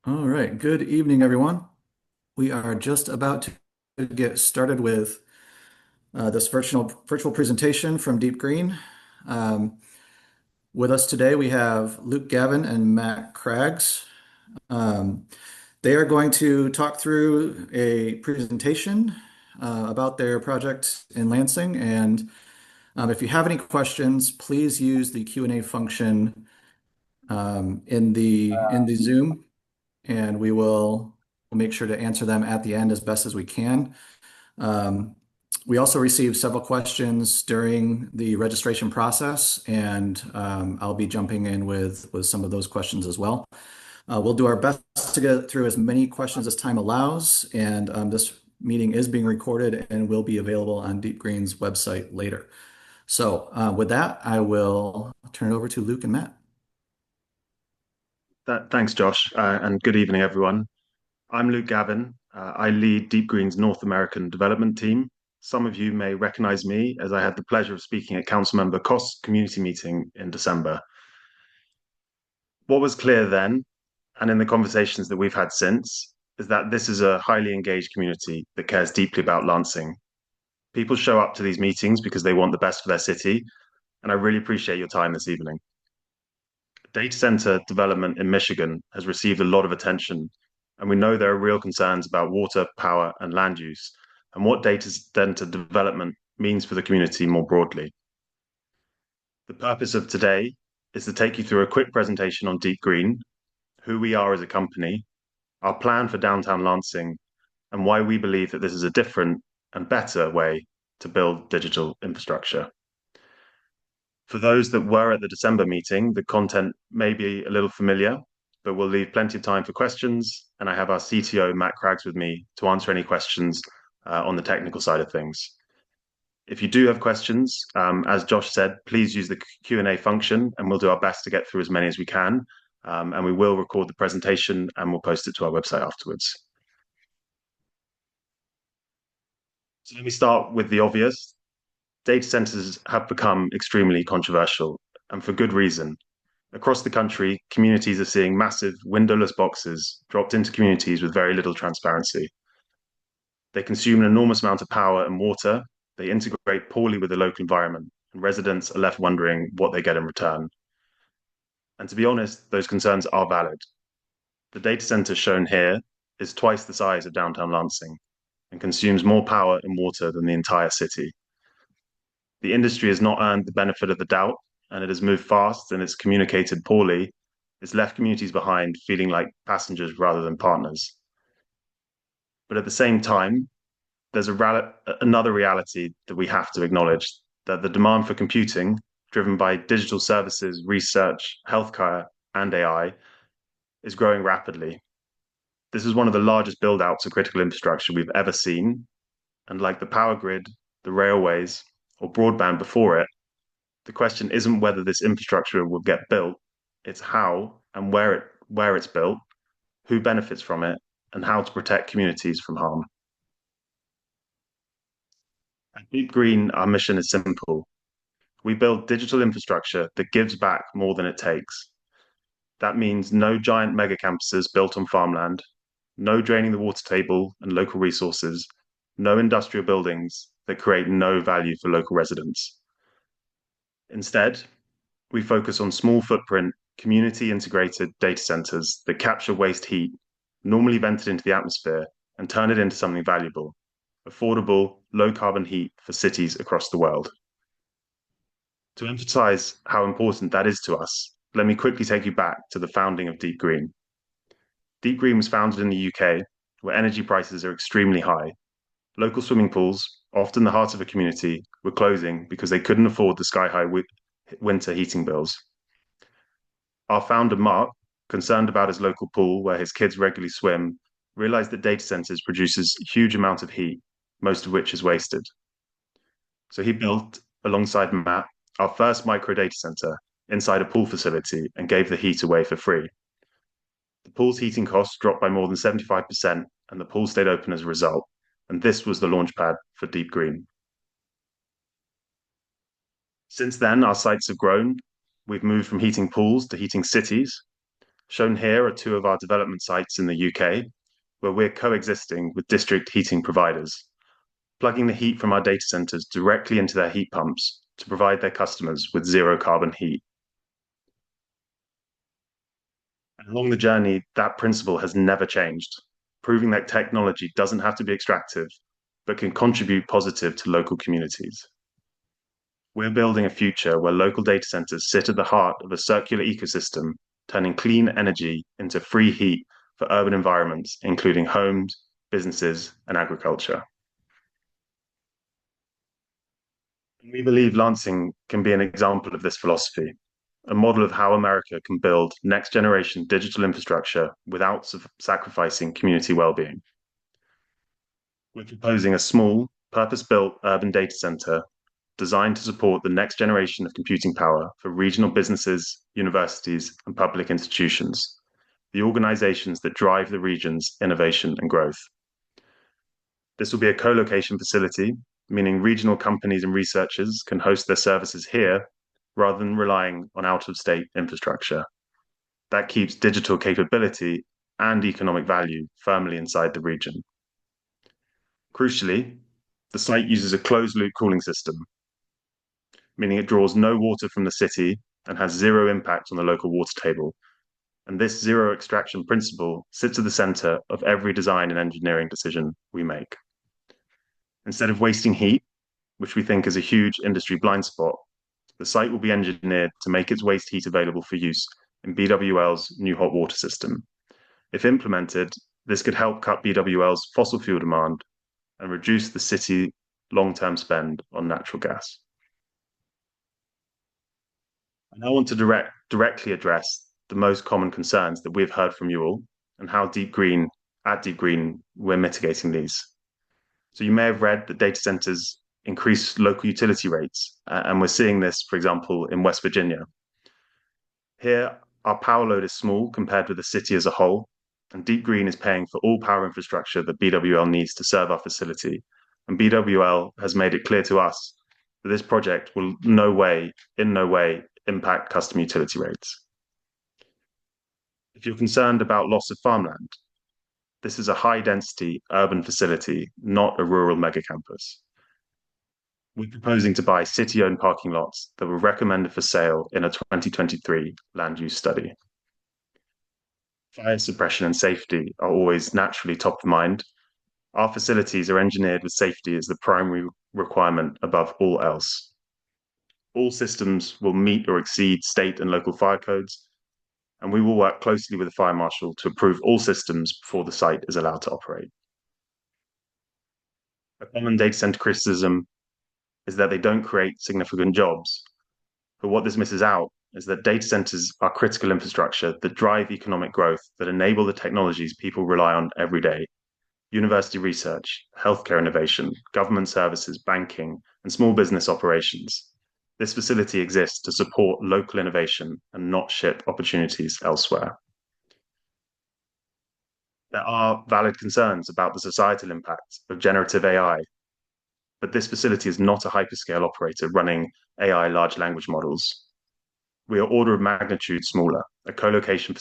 All right. Good evening, everyone. We are just about to get started with this virtual presentation from Deep Green. Um, with us today, we have Luke Gavin and Matt Craggs. Um, they are going to talk through a presentation about their project in Lansing. And if you have any questions, please use the Q&A function in the Zoom, and we'll make sure to answer them at the end as best as we can. Um, we also received several questions during the registration process, and I'll be jumping in with some of those questions as well. We'll do our best to get through as many questions as time allows, and this meeting is being recorded and will be available on Deep Green's website later. So with that, I will turn it over to Luke and Matt. Thanks, Josh, and good evening, everyone. I'm Luke Gavin. I lead Deep Green's North American development team. Some of you may recognize me as I had the pleasure of speaking at Councilmember Kost's community meeting in December. What was clear then, and in the conversations that we've had since, is that this is a highly engaged community that cares deeply about Lansing. People show up to these meetings because they want the best for their city, and I really appreciate your time this evening. Data center development in Michigan has received a lot of attention, and we know there are real concerns about water, power, and land use, and what data center development means for the community more broadly. The purpose of today is to take you through a quick presentation on Deep Green, who we are as a company, our plan for downtown Lansing, and why we believe that this is a different and better way to build digital infrastructure. For those that were at the December meeting, the content may be a little familiar, but we'll leave plenty of time for questions. And I have our CTO, Matt Craggs, with me to answer any questions on the technical side of things. If you do have questions, as Josh said, please use the Q&A function and we'll do our best to get through as many as we can. And we will record the presentation and we'll post it to our website afterwards. So let me start with the obvious. Data centers have become extremely controversial, and for good reason. Across the country, communities are seeing massive windowless boxes dropped into communities with very little transparency. They consume an enormous amount of power and water. They integrate poorly with the local environment, and residents are left wondering what they get in return. And to be honest, those concerns are valid. The data center shown here is twice the size of downtown Lansing and consumes more power and water than the entire city. The industry has not earned the benefit of the doubt, and it has moved fast and it's communicated poorly. It's left communities behind feeling like passengers rather than partners. But at the same time, there's another reality that we have to acknowledge, that the demand for computing, driven by digital services, research, healthcare, and AI, is growing rapidly. This is one of the largest build-outs of critical infrastructure we've ever seen, and like the power grid, the railways, or broadband before it, the question isn't whether this infrastructure will get built, it's how and where it's built, who benefits from it, and how to protect communities from harm. At Deep Green, our mission is simple. We build digital infrastructure that gives back more than it takes. That means no giant mega campuses built on farmland, no draining the water table and local resources, no industrial buildings that create no value for local residents. Instead, we focus on small footprint, community integrated data centers that capture waste heat, normally vented into the atmosphere, and turn it into something valuable, affordable, low carbon heat for cities across the world. To emphasize how important that is to us, let me quickly take you back to the founding of Deep Green. Deep Green was founded in the UK, where energy prices are extremely high. Local swimming pools, often the heart of a community, were closing because they couldn't afford the sky high winter heating bills. Our founder, Mark, concerned about his local pool where his kids regularly swim, realized that data centers produces huge amounts of heat, most of which is wasted. So he built, alongside Matt, our first micro data center inside a pool facility and gave the heat away for free. The pool's heating costs dropped by more than 75%, and the pool stayed open as a result. And this was the launchpad for Deep Green. Since then, our sites have grown. We've moved from heating pools to heating cities. Shown here are two of our development sites in the UK, where we're coexisting with district heating providers, plugging the heat from our data centers directly into their heat pumps to provide their customers with zero carbon heat. And along the journey, that principle has never changed, proving that technology doesn't have to be extractive, but can contribute positive to local communities. We're building a future where local data centers sit at the heart of a circular ecosystem, turning clean energy into free heat for urban environments, including homes, businesses, and agriculture. We believe Lansing can be an example of this philosophy, a model of how America can build next generation digital infrastructure without sacrificing community well-being. We're proposing a small, purpose-built urban data center designed to support the next generation of computing power for regional businesses, universities, and public institutions, the organizations that drive the region's innovation and growth. This will be a co-location facility, meaning regional companies and researchers can host their services here rather than relying on out-of-state infrastructure. That keeps digital capability and economic value firmly inside the region. Crucially, the site uses a closed-loop cooling system, meaning it draws no water from the city and has zero impact on the local water table. And this zero extraction principle sits at the center of every design and engineering decision we make. Instead of wasting heat, which we think is a huge industry blind spot, the site will be engineered to make its waste heat available for use in BWL's new hot water system. If implemented, this could help cut BWL's fossil fuel demand and reduce the city long-term spend on natural gas. I now want to directly address the most common concerns that we've heard from you all and how at Deep Green, we're mitigating these. So you may have read that data centers increase local utility rates, and we're seeing this, for example, in West Virginia. Here, our power load is small compared with the city as a whole, and Deep Green is paying for all power infrastructure that BWL needs to serve our facility. And BWL has made it clear to us that this project will in no way, impact customer utility rates. If you're concerned about loss of farmland, this is a high-density urban facility, not a rural megacampus. We're proposing to buy city-owned parking lots that were recommended for sale in a 2023 land use study. Fire suppression and safety are always naturally top of mind. Our facilities are engineered with safety as the primary requirement above all else. All systems will meet or exceed state and local fire codes, and we will work closely with the fire marshal to approve all systems before the site is allowed to operate. A common data center criticism is that they don't create significant jobs. But what this misses out is that data centers are critical infrastructure that drive economic growth, that enable the technologies people rely on every day. University research, healthcare innovation, government services, banking, and small business operations. This facility exists to support local innovation and not ship opportunities elsewhere. There are valid concerns about the societal impact of generative AI, but this facility is not a hyperscale operator running AI large language models. We are order of magnitude smaller, a co-location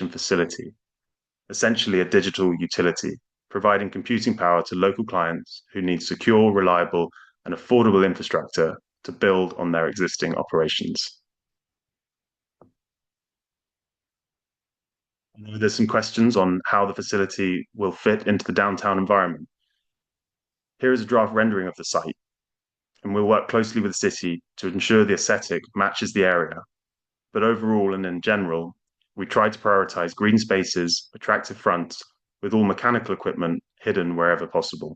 facility, essentially a digital utility, providing computing power to local clients who need secure, reliable, and affordable infrastructure to build on their existing operations. I know there's some questions on how the facility will fit into the downtown environment. Here is a draft rendering of the site, and we'll work closely with the city to ensure the aesthetic matches the area. But overall and in general, we try to prioritize green spaces, attractive fronts, with all mechanical equipment hidden wherever possible.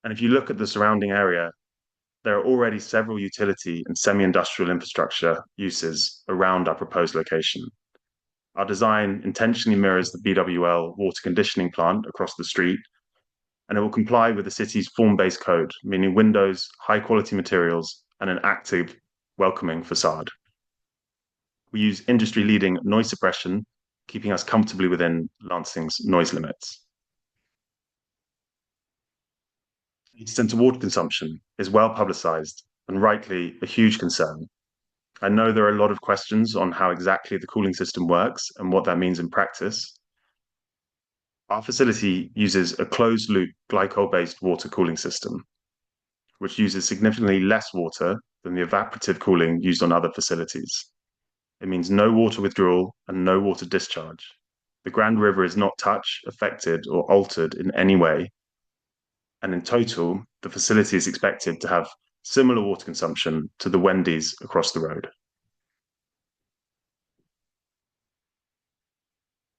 And if you look at the surrounding area, there are already several utility and semi-industrial infrastructure uses around our proposed location. Our design intentionally mirrors the BWL water conditioning plant across the street, and it will comply with the city's form-based code, meaning windows, high-quality materials, and an active, welcoming facade. We use industry-leading noise suppression, keeping us comfortably within Lansing's noise limits. Data center water consumption is well publicized and rightly a huge concern. I know there are a lot of questions on how exactly the cooling system works and what that means in practice. Our facility uses a closed-loop glycol-based water cooling system, which uses significantly less water than the evaporative cooling used on other facilities. It means no water withdrawal and no water discharge. The Grand River is not touched, affected, or altered in any way, and in total, the facility is expected to have similar water consumption to the Wendy's across the road.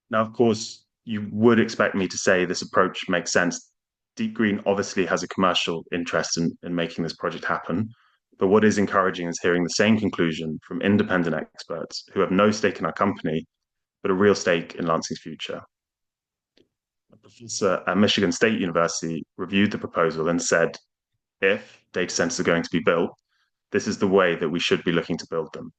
Now, of course, you would expect me to say this approach makes sense. Deep Green obviously has a commercial interest in making this project happen. But what is encouraging is hearing the same conclusion from independent experts who have no stake in our company, but a real stake in Lansing's future. A professor at Michigan State University reviewed the proposal and said, if data centers are going to be built, this is the way that we should be looking to build them.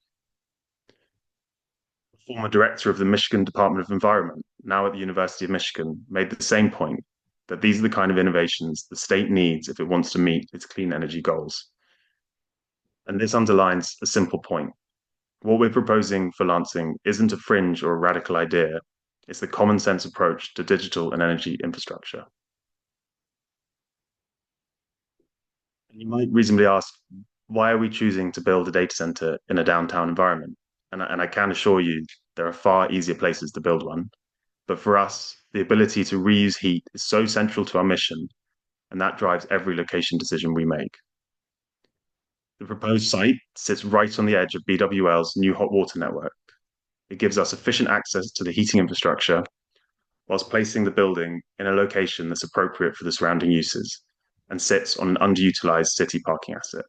Former director of the Michigan Department of Environment, now at the University of Michigan, made the same point that these are the kind of innovations the state needs if it wants to meet its clean energy goals. And this underlines a simple point. What we're proposing for Lansing isn't a fringe or a radical idea, it's the common sense approach to digital and energy infrastructure. And you might reasonably ask, why are we choosing to build a data center in a downtown environment? And I can assure you, there are far easier places to build one. But for us, the ability to reuse heat is so central to our mission, and that drives every location decision we make. The proposed site sits right on the edge of BWL's new hot water network. It gives us efficient access to the heating infrastructure whilst placing the building in a location that's appropriate for the surrounding uses and sits on an underutilized city parking asset.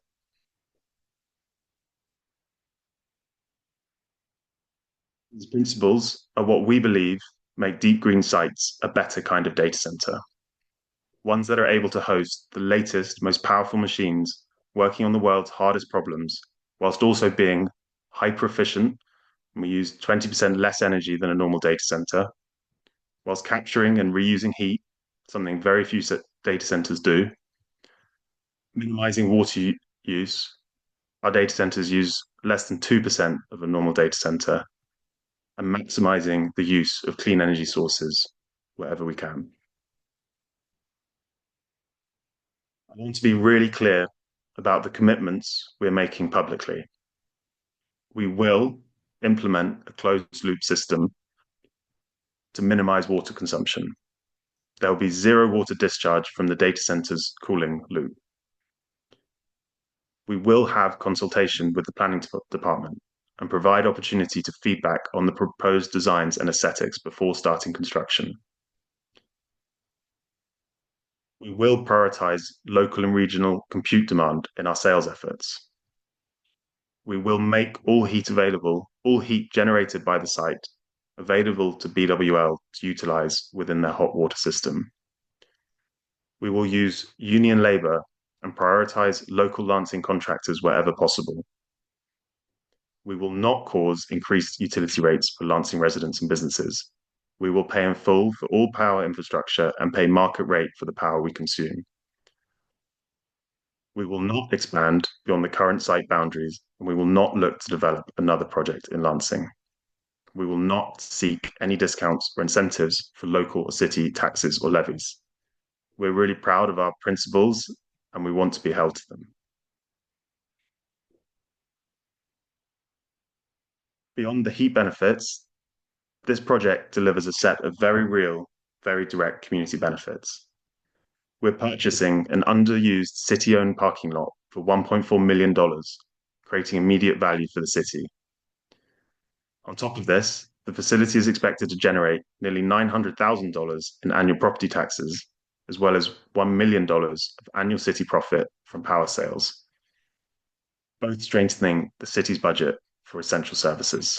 These principles are what we believe make deep green sites a better kind of data center, ones that are able to host the latest, most powerful machines working on the world's hardest problems, whilst also being hyper efficient. We use 20% less energy than a normal data center, whilst capturing and reusing heat, something very few data centers do, minimizing water use. Our data centers use less than 2% of a normal data center, and maximizing the use of clean energy sources wherever we can. I want to be really clear about the commitments we're making publicly. We will implement a closed loop system to minimize water consumption. There will be zero water discharge from the data center's cooling loop. We will have consultation with the planning department and provide opportunity to feedback on the proposed designs and aesthetics before starting construction. We will prioritize local and regional compute demand in our sales efforts. We will make all heat generated by the site available to BWL to utilize within their hot water system. We will use union labor and prioritize local Lansing contractors wherever possible. We will not cause increased utility rates for Lansing residents and businesses. We will pay in full for all power infrastructure and pay market rate for the power we consume. We will not expand beyond the current site boundaries, and we will not look to develop another project in Lansing. We will not seek any discounts or incentives for local or city taxes or levies. We're really proud of our principles, and we want to be held to them. Beyond the heat benefits, this project delivers a set of very real, very direct community benefits. We're purchasing an underused city-owned parking lot for $1.4 million, creating immediate value for the city. On top of this, the facility is expected to generate nearly $900,000 in annual property taxes, as well as $1 million of annual city profit from power sales, both strengthening the city's budget for essential services.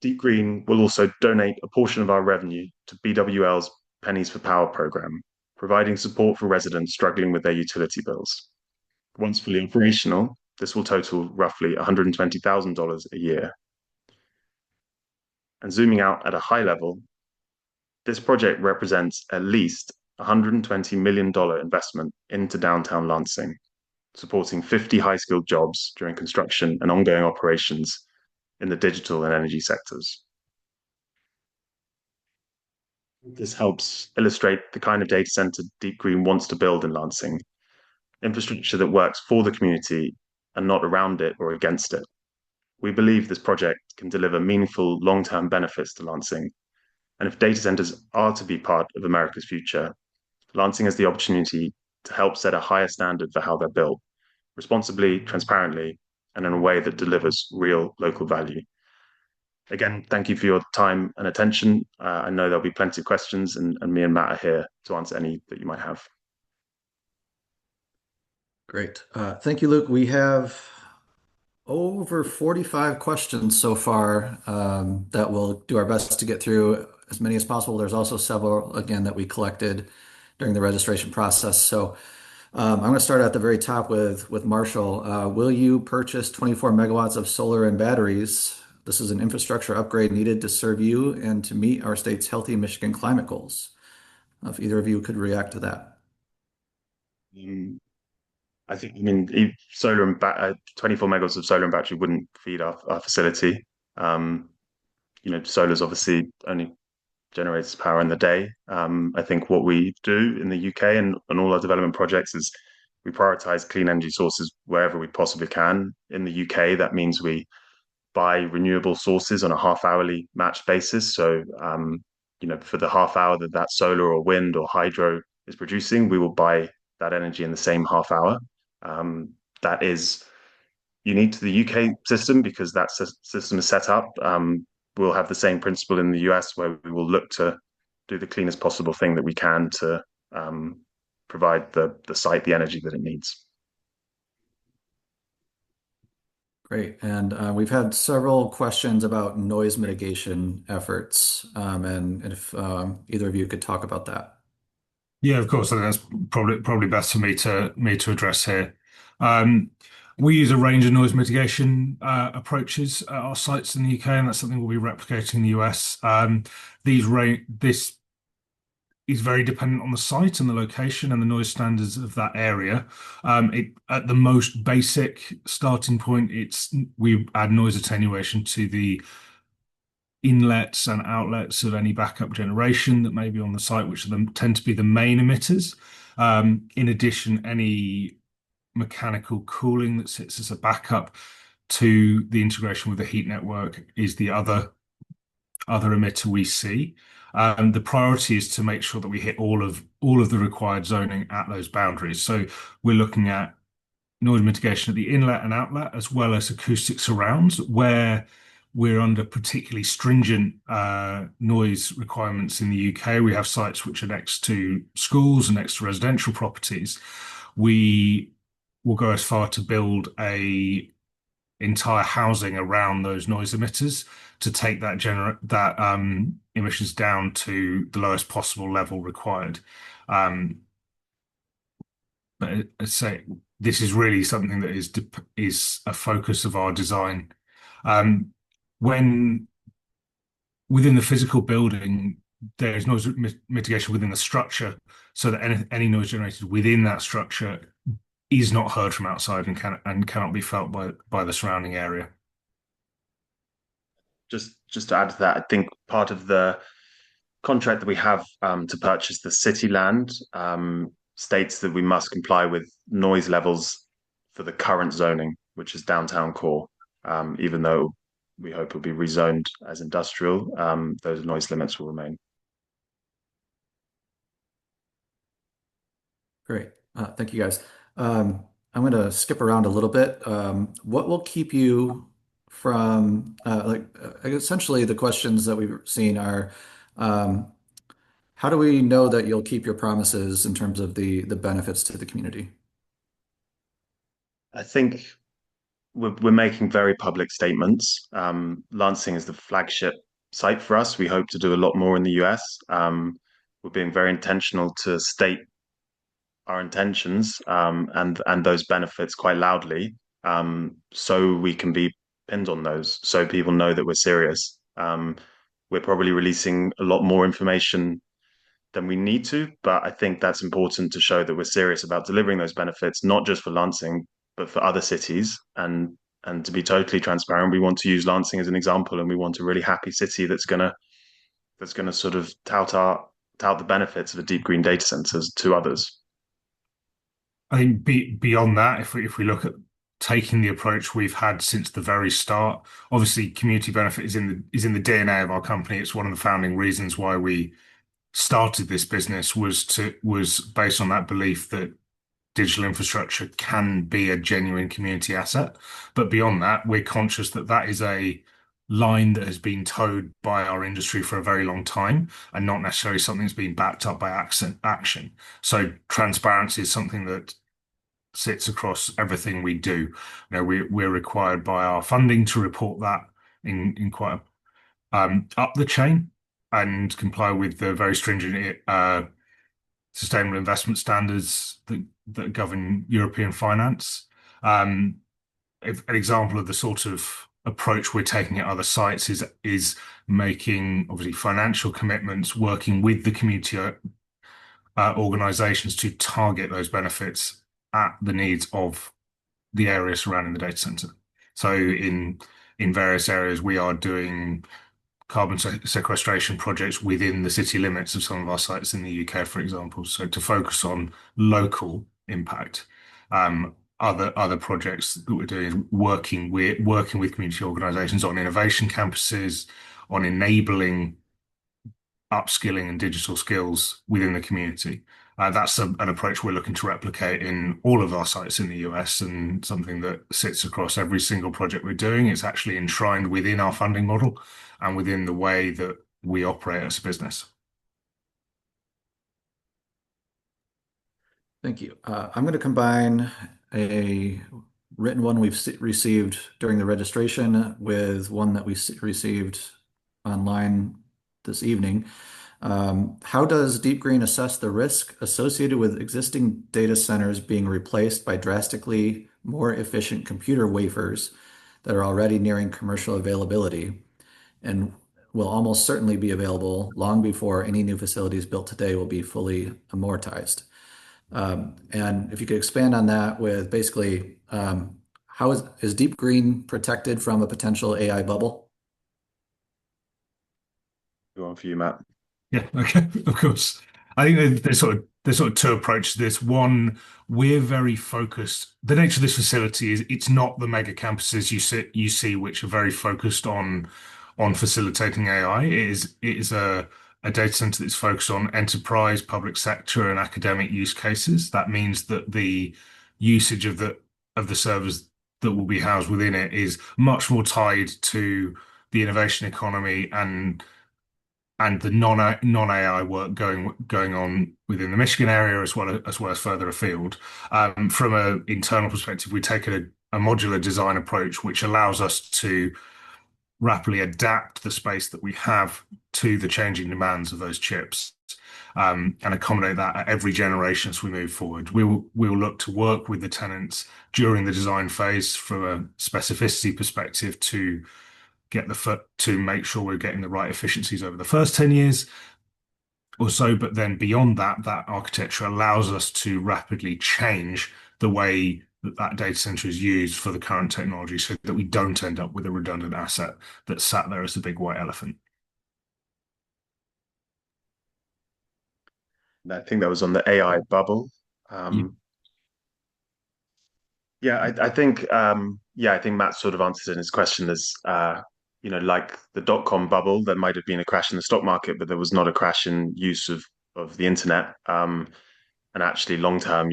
Deep Green will also donate a portion of our revenue to BWL's Pennies for Power program, providing support for residents struggling with their utility bills. Once fully operational, this will total roughly $120,000 a year. And zooming out at a high level, this project represents at least $120 million investment into downtown Lansing, supporting 50 high-skilled jobs during construction and ongoing operations in the digital and energy sectors. This helps illustrate the kind of data center Deep Green wants to build in Lansing, infrastructure that works for the community and not around it or against it. We believe this project can deliver meaningful long-term benefits to Lansing. And if data centers are to be part of America's future, Lansing has the opportunity to help set a higher standard for how they're built, responsibly, transparently, and in a way that delivers real local value. Again, thank you for your time and attention. I know there'll be plenty of questions, and me and Matt are here to answer any that you might have. Great. Thank you, Luke. We have over 45 questions so far that we'll do our best to get through as many as possible. There's also several, again, that we collected during the registration process. So I'm going to start at the very top with Marshall. Will you purchase 24 megawatts of solar and batteries? This is an infrastructure upgrade needed to serve you and to meet our state's healthy Michigan climate goals. If either of you could react to that. Um, I mean, 24 megawatts of solar and battery wouldn't feed our facility. Um, solar's obviously only generates power in the day. I think what we do in the UK and all our development projects is we prioritize clean energy sources wherever we possibly can. In the UK, that means we buy renewable sources on a half-hourly matched basis. So, for the half hour that solar or wind or hydro is producing, we will buy that energy in the same half hour. That is unique to the UK system because that system is set up. We'll have the same principle in the US where we will look to do the cleanest possible thing that we can to provide the site the energy that it needs. Great. And we've had several questions about noise mitigation efforts. And if either of you could talk about that. Yeah, of course. I think that's probably best for me to address here. Um, we use a range of noise mitigation approaches at our sites in the UK, and that's something we'll be replicating in the US. This is very dependent on the site and the location and the noise standards of that area. At the most basic starting point, we add noise attenuation to the inlets and outlets of any backup generation that may be on the site, which tend to be the main emitters. In addition, any mechanical cooling that sits as a backup to the integration with the heat network is the other emitter we see. The priority is to make sure that we hit all of the required zoning at those boundaries. So we're looking at noise mitigation at the inlet and outlet, as well as acoustic surrounds, where we're under particularly stringent noise requirements in the UK. We have sites which are next to schools and next to residential properties. We will go as far to build a entire housing around those noise emitters to take that emissions down to the lowest possible level required. But I'd say this is really something that is a focus of our design. When within the physical building, there is noise mitigation within the structure, so that any noise generated within that structure is not heard from outside and cannot be felt by the surrounding area. Just to add to that, I think part of the contract that we have to purchase the city land states that we must comply with noise levels for the current zoning, which is downtown core. Even though we hope it will be rezoned as industrial, those noise limits will remain. Great. Thank you, guys. I'm going to skip around a little bit. What will keep you from, essentially the questions that we've seen are, um, how do we know that you'll keep your promises in terms of the benefits to the community? I think we're making very public statements. Lansing is the flagship site for us. We hope to do a lot more in the US. We're being very intentional to state our intentions and those benefits quite loudly, so we can be pinned on those, so people know that we're serious. We're probably releasing a lot more information than we need to, but I think that's important to show that we're serious about delivering those benefits, not just for Lansing, but for other cities. And to be totally transparent, we want to use Lansing as an example, and we want a really happy city that's gonna sort of tout the benefits of a deep green data centers to others. I think beyond that, if we look at taking the approach we've had since the very start, obviously community benefit is in the DNA of our company. It's one of the founding reasons why we started this business was based on that belief that digital infrastructure can be a genuine community asset. But beyond that, we're conscious that that is a line that has been towed by our industry for a very long time and not necessarily something that's been backed up by action. So transparency is something that sits across everything we do. We're required by our funding to report that in quite up the chain and comply with the very stringent sustainable investment standards that govern European finance. Um, an example of the sort of approach we're taking at other sites is making obviously financial commitments, working with the community organizations to target those benefits at the needs of the area surrounding the data center. So in various areas, we are doing carbon sequestration projects within the city limits of some of our sites in the UK, for example. So to focus on local impact. Other projects that we're doing is working with community organisations on innovation campuses, on enabling upskilling and digital skills within the community. That's an approach we're looking to replicate in all of our sites in the US and something that sits across every single project we're doing. It's actually enshrined within our funding model and within the way that we operate as a business. Thank you. I'm going to combine a written one we've received during the registration with one that we received online this evening. How does Deep Green assess the risk associated with existing data centers being replaced by drastically more efficient computer wafers that are already nearing commercial availability and will almost certainly be available long before any new facilities built today will be fully amortized? And if you could expand on that with basically, how is Deep Green protected from a potential AI bubble? Go on for you, Matt. Yeah, okay, of course. I think there's sort of two approaches to this. One, we're very focused. The nature of this facility is it's not the mega campuses you see which are very focused on facilitating AI. It is a data center that's focused on enterprise, public sector, and academic use cases. That means that the usage of the servers that will be housed within it is much more tied to the innovation economy and the non-AI work going on within the Michigan area as well as further afield. From an internal perspective, we take a modular design approach, which allows us to rapidly adapt the space that we have to the changing demands of those chips. And accommodate that at every generation as we move forward. We will look to work with the tenants during the design phase from a specificity perspective to make sure we're getting the right efficiencies over the first 10 years or so. But then beyond that, that architecture allows us to rapidly change the way that data center is used for the current technology so that we don't end up with a redundant asset that sat there as a big white elephant. I think that was on the AI bubble. Yeah. Yeah, I think Matt sort of answered in his question as like the dot-com bubble, there might have been a crash in the stock market, but there was not a crash in use of the internet. And actually, long term,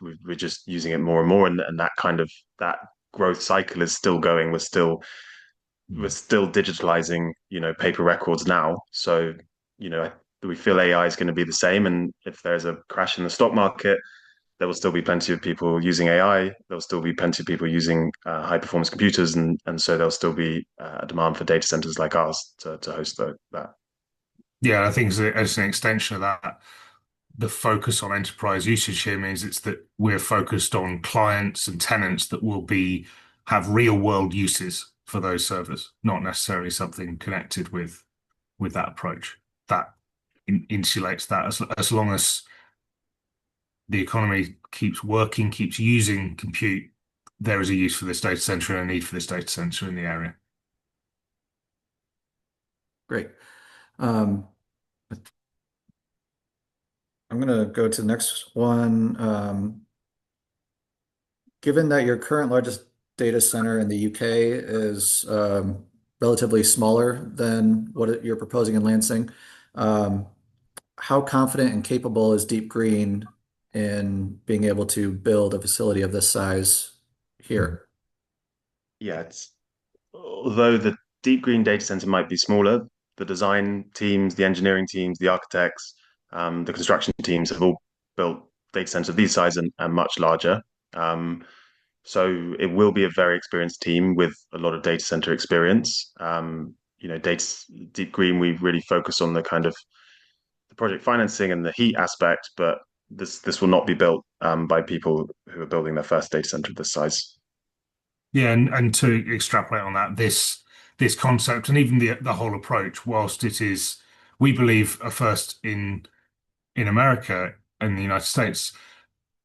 we're just using it more and more, and that kind of that growth cycle is still going. We're still digitalizing, paper records now. So, we feel AI is going to be the same, and if there's a crash in the stock market, there will still be plenty of people using AI. There'll still be plenty of people using high performance computers, and so there'll still be a demand for data centers like ours to host that. Yeah, I think as an extension of that, the focus on enterprise usage here means it's that we're focused on clients and tenants that will have real world uses for those servers, not necessarily something connected with that approach. That insulates that as long as the economy keeps working, keeps using compute, there is a use for this data center and a need for this data center in the area. Great. Um, I'm going to go to the next one. Given that your current largest data center in the UK is relatively smaller than what you're proposing in Lansing, um, how confident and capable is Deep Green in being able to build a facility of this size here? Yeah, it's although the deep green data center might be smaller, the design teams, the engineering teams, the architects, the construction teams have all built data centers of these size and much larger. Um, so it will be a very experienced team with a lot of data center experience. Deep green, we really focus on the kind of the project financing and the heat aspect, but this will not be built by people who are building their first data center of this size. Yeah, and to extrapolate on that, this concept and even the whole approach, whilst it is, we believe, a first in America and the United States,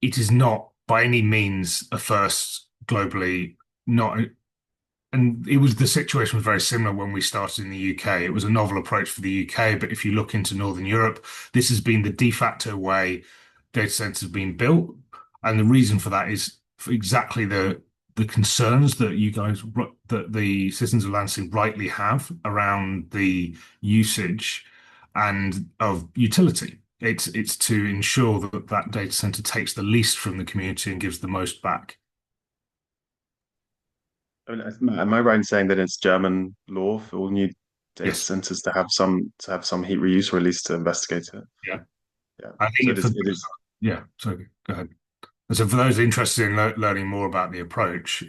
it is not by any means a first globally. Not, and it was the situation was very similar when we started in the UK. It was a novel approach for the UK, but if you look into Northern Europe, this has been the de facto way data centers have been built, and the reason for that is for exactly the concerns that you guys that the citizens of Lansing rightly have around the usage and of utility. It's to ensure that that data center takes the least from the community and gives the most back. I mean, am I right in saying that it's German law for all new data Yes. centers to have some heat reuse, or at least to investigate it? Yeah. Yeah. I So think for it is. yeah. So go ahead. So for those interested in learning more about the approach,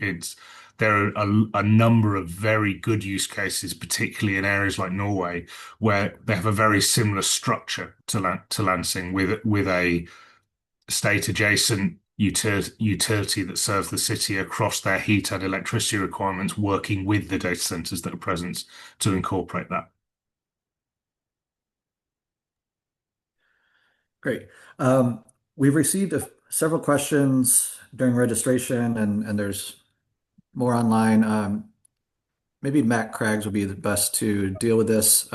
there are a number of very good use cases, particularly in areas like Norway, where they have a very similar structure to Lansing with a state adjacent utility that serves the city across their heat and electricity requirements, working with the data centers that are present to incorporate that. Great. We've received several questions during registration, and there's more online. Maybe Matt Craggs would be the best to deal with this.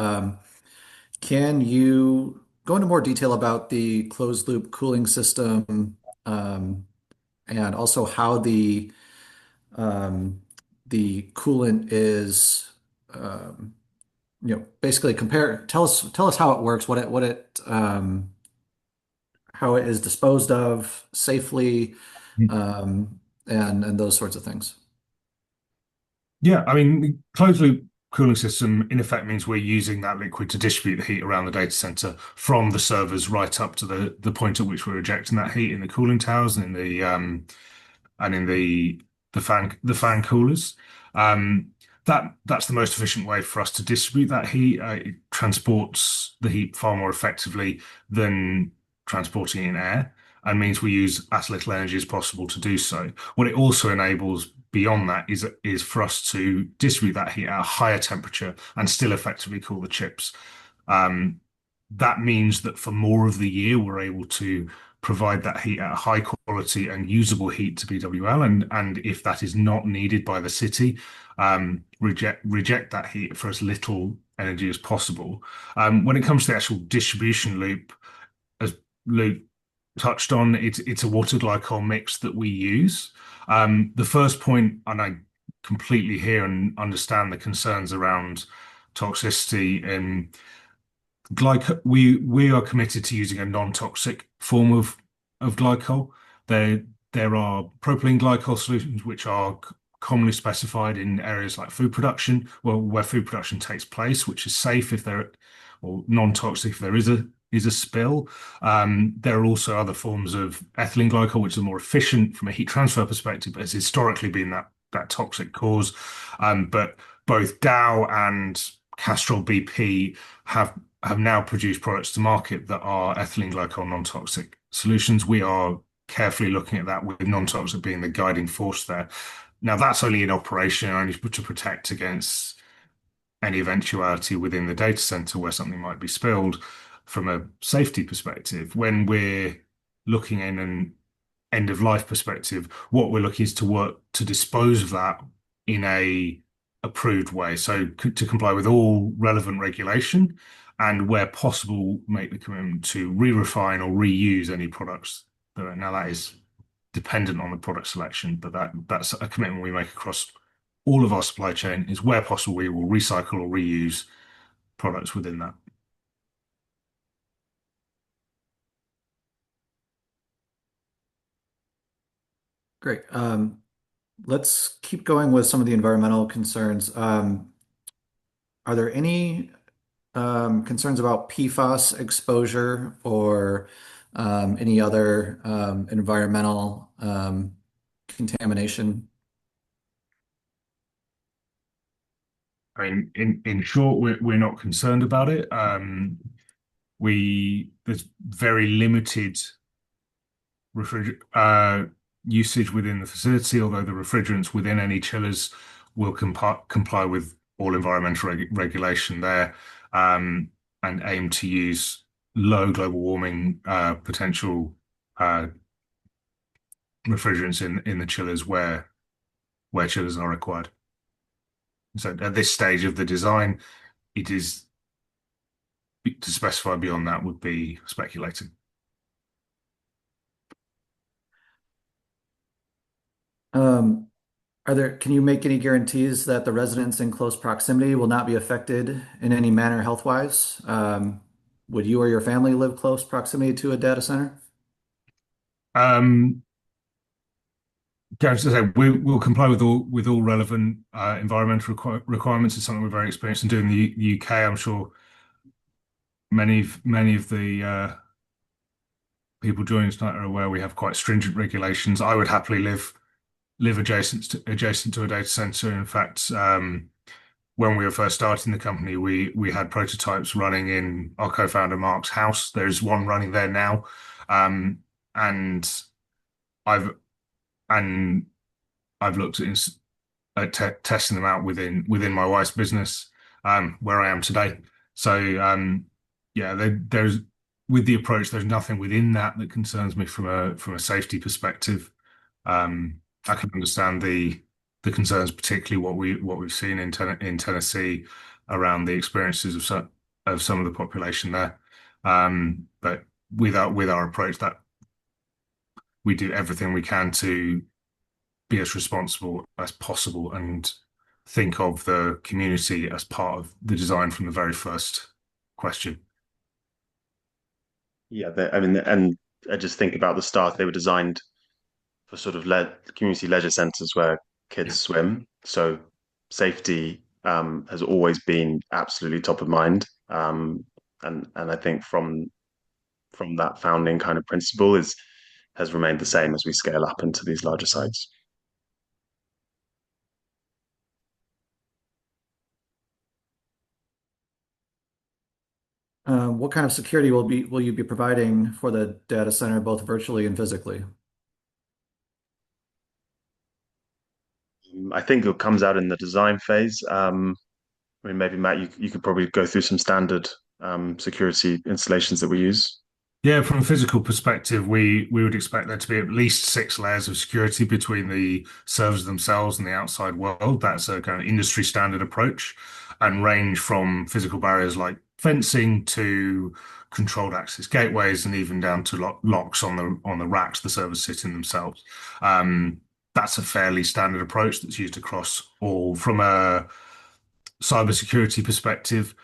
Can you go into more detail about the closed loop cooling system, and also how um, the coolant is, basically tell us how it works, how it is disposed of safely, and those sorts of things. Yeah, I mean, the closed loop cooling system in effect means we're using that liquid to distribute the heat around the data center from the servers right up to the point at which we're ejecting that heat in the cooling towers and in the fan coolers. Um, that's the most efficient way for us to distribute that heat. It transports the heat far more effectively than transporting in air, and means we use as little energy as possible to do so. What it also enables beyond that is for us to distribute that heat at a higher temperature and still effectively cool the chips. Um, that means that for more of the year, we're able to provide that heat at a high quality and usable heat to BWL. And if that is not needed by the city, reject that heat for as little energy as possible. When it comes to the actual distribution loop, as Luke touched on, it's a water glycol mix that we use. The first point, and I completely hear and understand the concerns around toxicity and we are committed to using a non-toxic form of glycol. There are propylene glycol solutions which are commonly specified in areas like food production, well, where food production takes place, which is safe if there or non-toxic if there is a spill. There are also other forms of ethylene glycol which are more efficient from a heat transfer perspective, but has historically been that toxic cause. But both Dow and Castrol BP have now produced products to market that are ethylene glycol non-toxic solutions. We are carefully looking at that with non-toxic being the guiding force there. Now that's only in operation, only to protect against any eventuality within the data center where something might be spilled from a safety perspective. When we're looking in and end of life perspective, what we're looking is to work to dispose of that in a approved way. So to comply with all relevant regulation and where possible, make the commitment to re-refine or reuse any products. Now that is dependent on the product selection, but that's a commitment we make across all of our supply chain is where possible, we will recycle or reuse products within that. Great. Let's keep going with some of the environmental concerns. Are there any concerns about PFAS exposure or any other environmental contamination? I mean, in short, we're not concerned about it. There's very limited usage within the facility, although the refrigerants within any chillers will comply with all environmental regulation there, and aim to use low global warming potential refrigerants in the chillers where chillers are required. So at this stage of the design, it is to specify beyond that would be speculating. Um, can you make any guarantees that the residents in close proximity will not be affected in any manner health-wise? Would you or your family live close proximity to a data center? Um, As I say, we'll comply with all relevant environmental requirements. It's something we're very experienced in doing in the UK. I'm sure many of the people joining tonight are aware we have quite stringent regulations. I would happily live adjacent to a data center. In fact, when we were first starting the company, we had prototypes running in our co-founder Mark's house. There's one running there now, and I've and I've looked at testing them out within my wife's business, where I am today. So yeah, there's with the approach, there's nothing within that concerns me from a safety perspective. I can understand the concerns, particularly what we've seen in Tennessee around the experiences of some of the population there. But with our approach, that we do everything we can to be as responsible as possible and think of the community as part of the design from the very first question. Yeah, I mean, and I just think about the start. They were designed for sort of community leisure centers where kids Yeah. swim. So safety has always been absolutely top of mind. And I think from that founding kind of principle is has remained the same as we scale up into these larger sites. What kind of security will you be providing for the data center, both virtually and physically? I think it comes out in the design phase. I mean, maybe Matt, you could probably go through some standard security installations that we use. Yeah, from a physical perspective, we would expect there to be at least 6 layers of security between the servers themselves and the outside world. That's a kind of industry standard approach and range from physical barriers like fencing to controlled access gateways and even down to locks on the racks the servers sit in themselves. That's a fairly standard approach that's used across all. From a cybersecurity perspective,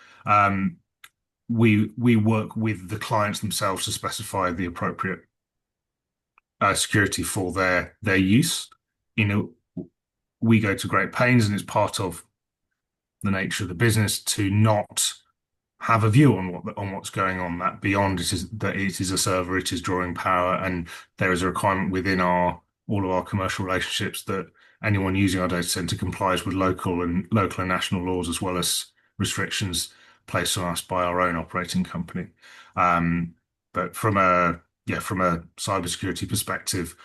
we work with the clients themselves to specify the appropriate security for their use. You know, we go to great pains, and it's part of the nature of the business to not have a view on what's going on. That beyond it is that it is a server, it is drawing power, and there is a requirement within all of our commercial relationships that anyone using our data center complies with local and national laws as well as restrictions placed on us by our own operating company. But from a cybersecurity perspective,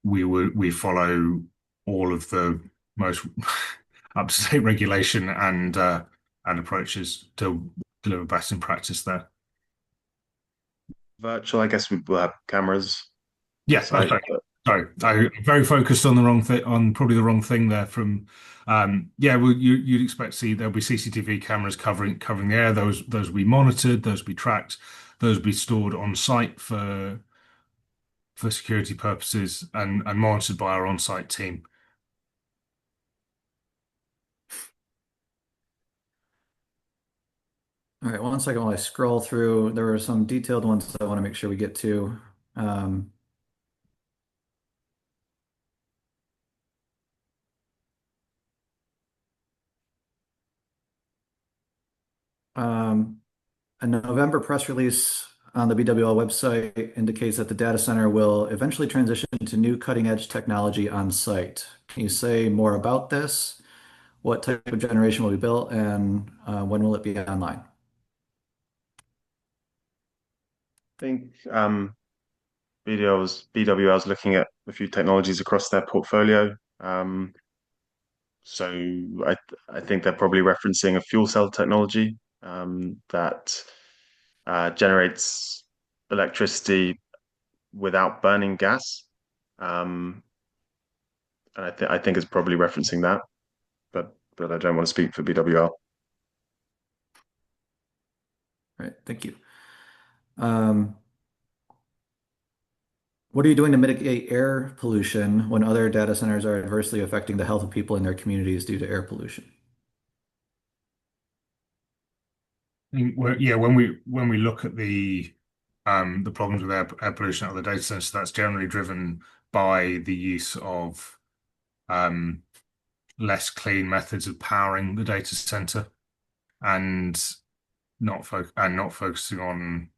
we follow all of the most up-to-date regulation and approaches to deliver best in practice there. Virtual, I guess we will have cameras. Yeah, site. okay. Sorry, I'm very focused on the wrong thing, on probably the wrong thing there. Yeah, well, you'd expect to see there'll be CCTV cameras covering the air. Those will be monitored, those will be tracked, those will be stored on site for security purposes and monitored by our on-site team. All right, one second while I scroll through. There were some detailed ones that I want to make sure we get to. Um, um, a November press release on the BWL website indicates that the data center will eventually transition to new cutting-edge technology on site. Can you say more about this? What type of generation will be built, and when will it be online? I think BWL is looking at a few technologies across their portfolio. So I I think they're probably referencing a fuel cell technology that generates electricity without burning gas. Um, and I think it's probably referencing that, but I don't want to speak for BWL. All right, thank you. Um, what are you doing to mitigate air pollution when other data centers are adversely affecting the health of people in their communities due to air pollution? Yeah, when we look at the problems with air pollution at the data centers, that's generally driven by the use of um, less clean methods of powering the data center and not focusing on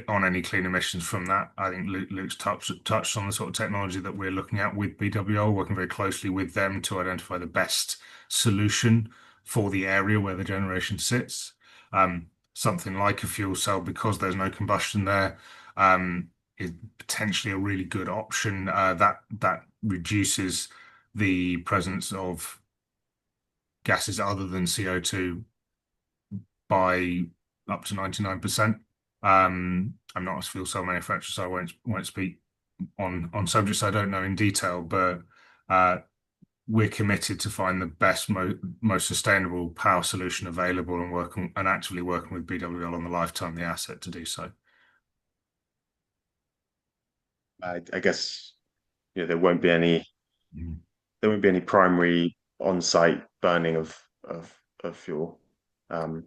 on any clean emissions from that. I think Luke's touched on the sort of technology that we're looking at with BWL, working very closely with them to identify the best solution for the area where the generation sits. Something like a fuel cell, because there's no combustion there, is potentially a really good option. That reduces the presence of gases other than CO2 by up to 99%. I'm not a fuel cell manufacturer, so I won't speak on subjects I don't know in detail, but uh, we're committed to find the best, most sustainable power solution available and working and actively working with BWL on the lifetime of the asset to do so. I guess there won't be Mhm. any primary on-site burning of fuel. Um,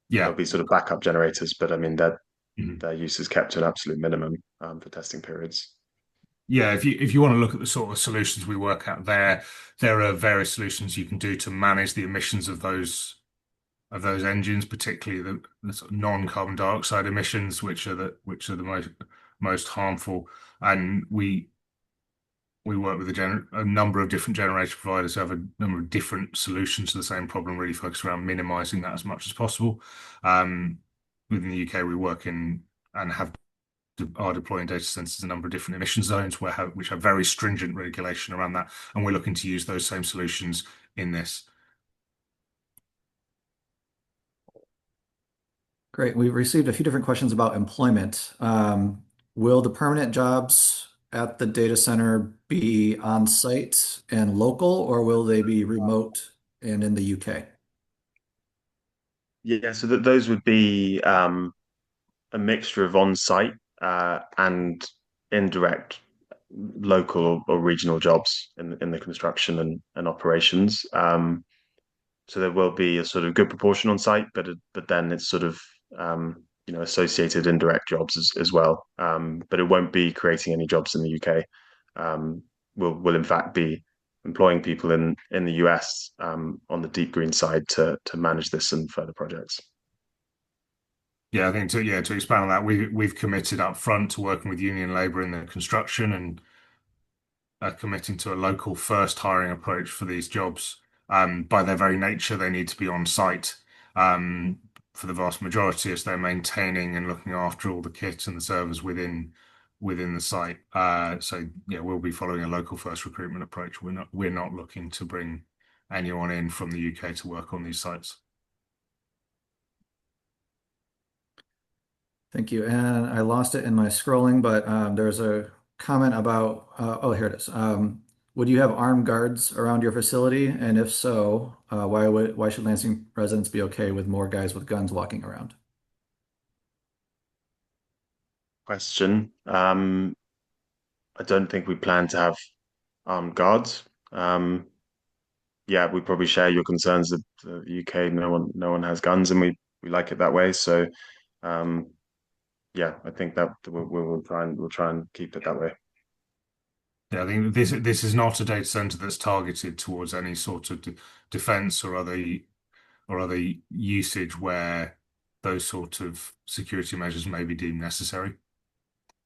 Yeah. there'll be sort of backup generators, but I mean that Mhm. their use is kept to an absolute minimum for testing periods. Yeah, if you want to look at the sort of solutions we work out there are various solutions you can do to manage the emissions of those engines, particularly the sort of non-carbon dioxide emissions, which are the most harmful. And we work with a number of different generation providers who have a number of different solutions to the same problem, really focused around minimizing that as much as possible. Um, Within the UK, we work in and have are deploying data centers in a number of different emission zones which have very stringent regulation around that, and we're looking to use those same solutions in this. Great. We've received a few different questions about employment. Will the permanent jobs at the data center be on site and local, or will they be remote and in the UK? Yeah, so that those would be a mixture of on-site and indirect local or regional jobs in the construction and operations. So there will be a sort of good proportion on site, but then it's sort of associated indirect jobs as well. But it won't be creating any jobs in the UK. Will in fact be employing people in the US on the deep green side to manage this and further projects. Yeah, I think to expand on that, we've committed up front to working with union labour in the construction and committing to a local first hiring approach for these jobs. By their very nature, they need to be on site for the vast majority as they're maintaining and looking after all the kit and the servers within the site. So yeah, we'll be following a local first recruitment approach. We're not looking to bring anyone in from the UK to work on these sites. Thank you. And I lost it in my scrolling, but there's a comment about, oh, here it is. Would you have armed guards around your facility? And if so, why should Lansing residents be okay with more guys with guns walking around? Question. I don't think we plan to have armed guards. Yeah, we probably share your concerns that the UK, no one has guns, and we like it that way. So, um, yeah, I think that we'll try and keep it that way. Yeah, I think this is not a data center that's targeted towards any sort of defense or other usage where those sort of security measures may be deemed necessary.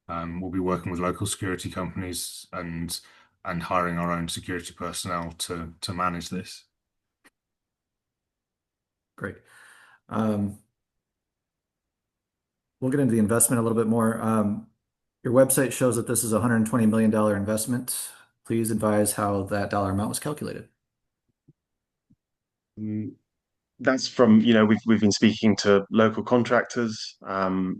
We'll be working with local security companies and hiring our own security personnel to manage this. Great. Um, we'll get into the investment a little bit more. Your website shows that this is a $120 million investment. Please advise how that dollar amount was calculated. Mm, That's from, we've been speaking to local contractors. We're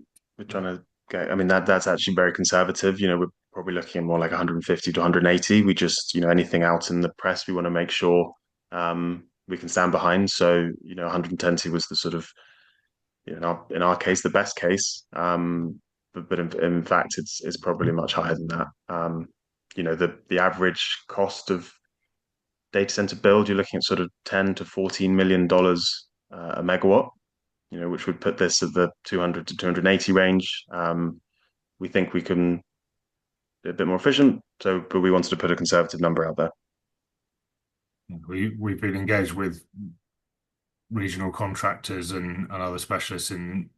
trying to get, I mean, that's actually very conservative. We're probably looking at more like 150 to 180. We just, anything out in the press, we want to make sure we can stand behind. So, 120 was the sort of, in our case, the best case. But in fact, it's probably much higher than that. The average cost of data center build, you're looking at sort of 10 to 14 million dollars a megawatt, which would put this at the 200 to 280 range. We think we can be a bit more efficient, but we wanted to put a conservative number out there. We've been engaged with regional contractors and other specialists in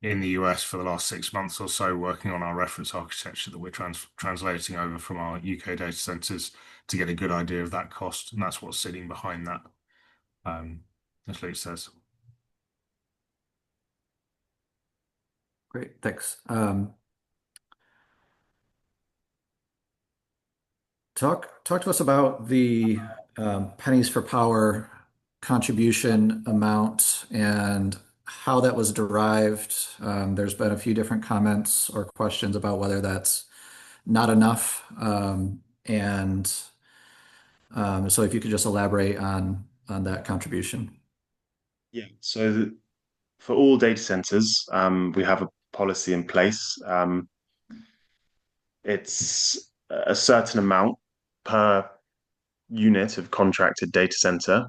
the US for the last 6 months or so, working on our reference architecture that we're translating over from our UK data centers to get a good idea of that cost, and that's what's sitting behind that, as Luke says. Great, thanks. Talk to us about the pennies for power contribution amount and how that was derived. There's been a few different comments or questions about whether that's not enough. And so if you could just elaborate on that contribution. Yeah. So for all data centers, we have a policy in place. It's a certain amount per unit of contracted data center.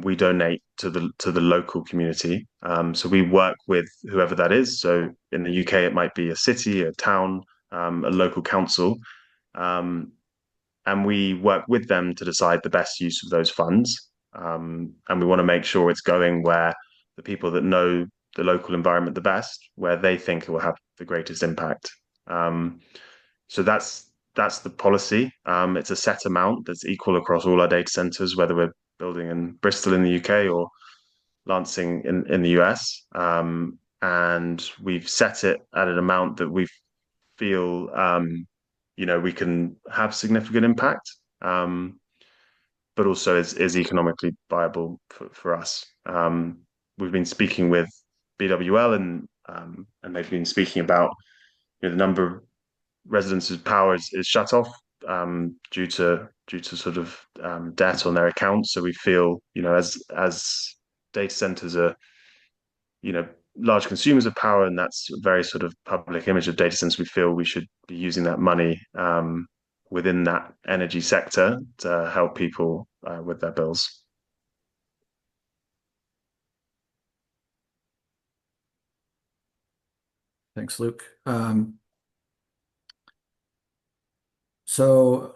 We donate to the local community. So we work with whoever that is. So in the UK, it might be a city, a town, a local council, um, and we work with them to decide the best use of those funds. And we want to make sure it's going where the people that know the local environment the best, where they think it will have the greatest impact. Um, so that's the policy. It's a set amount that's equal across all our data centers, whether we're building in Bristol in the UK or Lansing in the US. And we've set it at an amount that we feel we can have significant impact, but also is economically viable for us. We've been speaking with BWL and they've been speaking about the number of residents' power is shut off due to sort of debt on their accounts. So we feel, as data centers are, large consumers of power, and that's a very sort of public image of data centers, we feel we should be using that money within that energy sector to help people with their bills. Thanks, Luke. So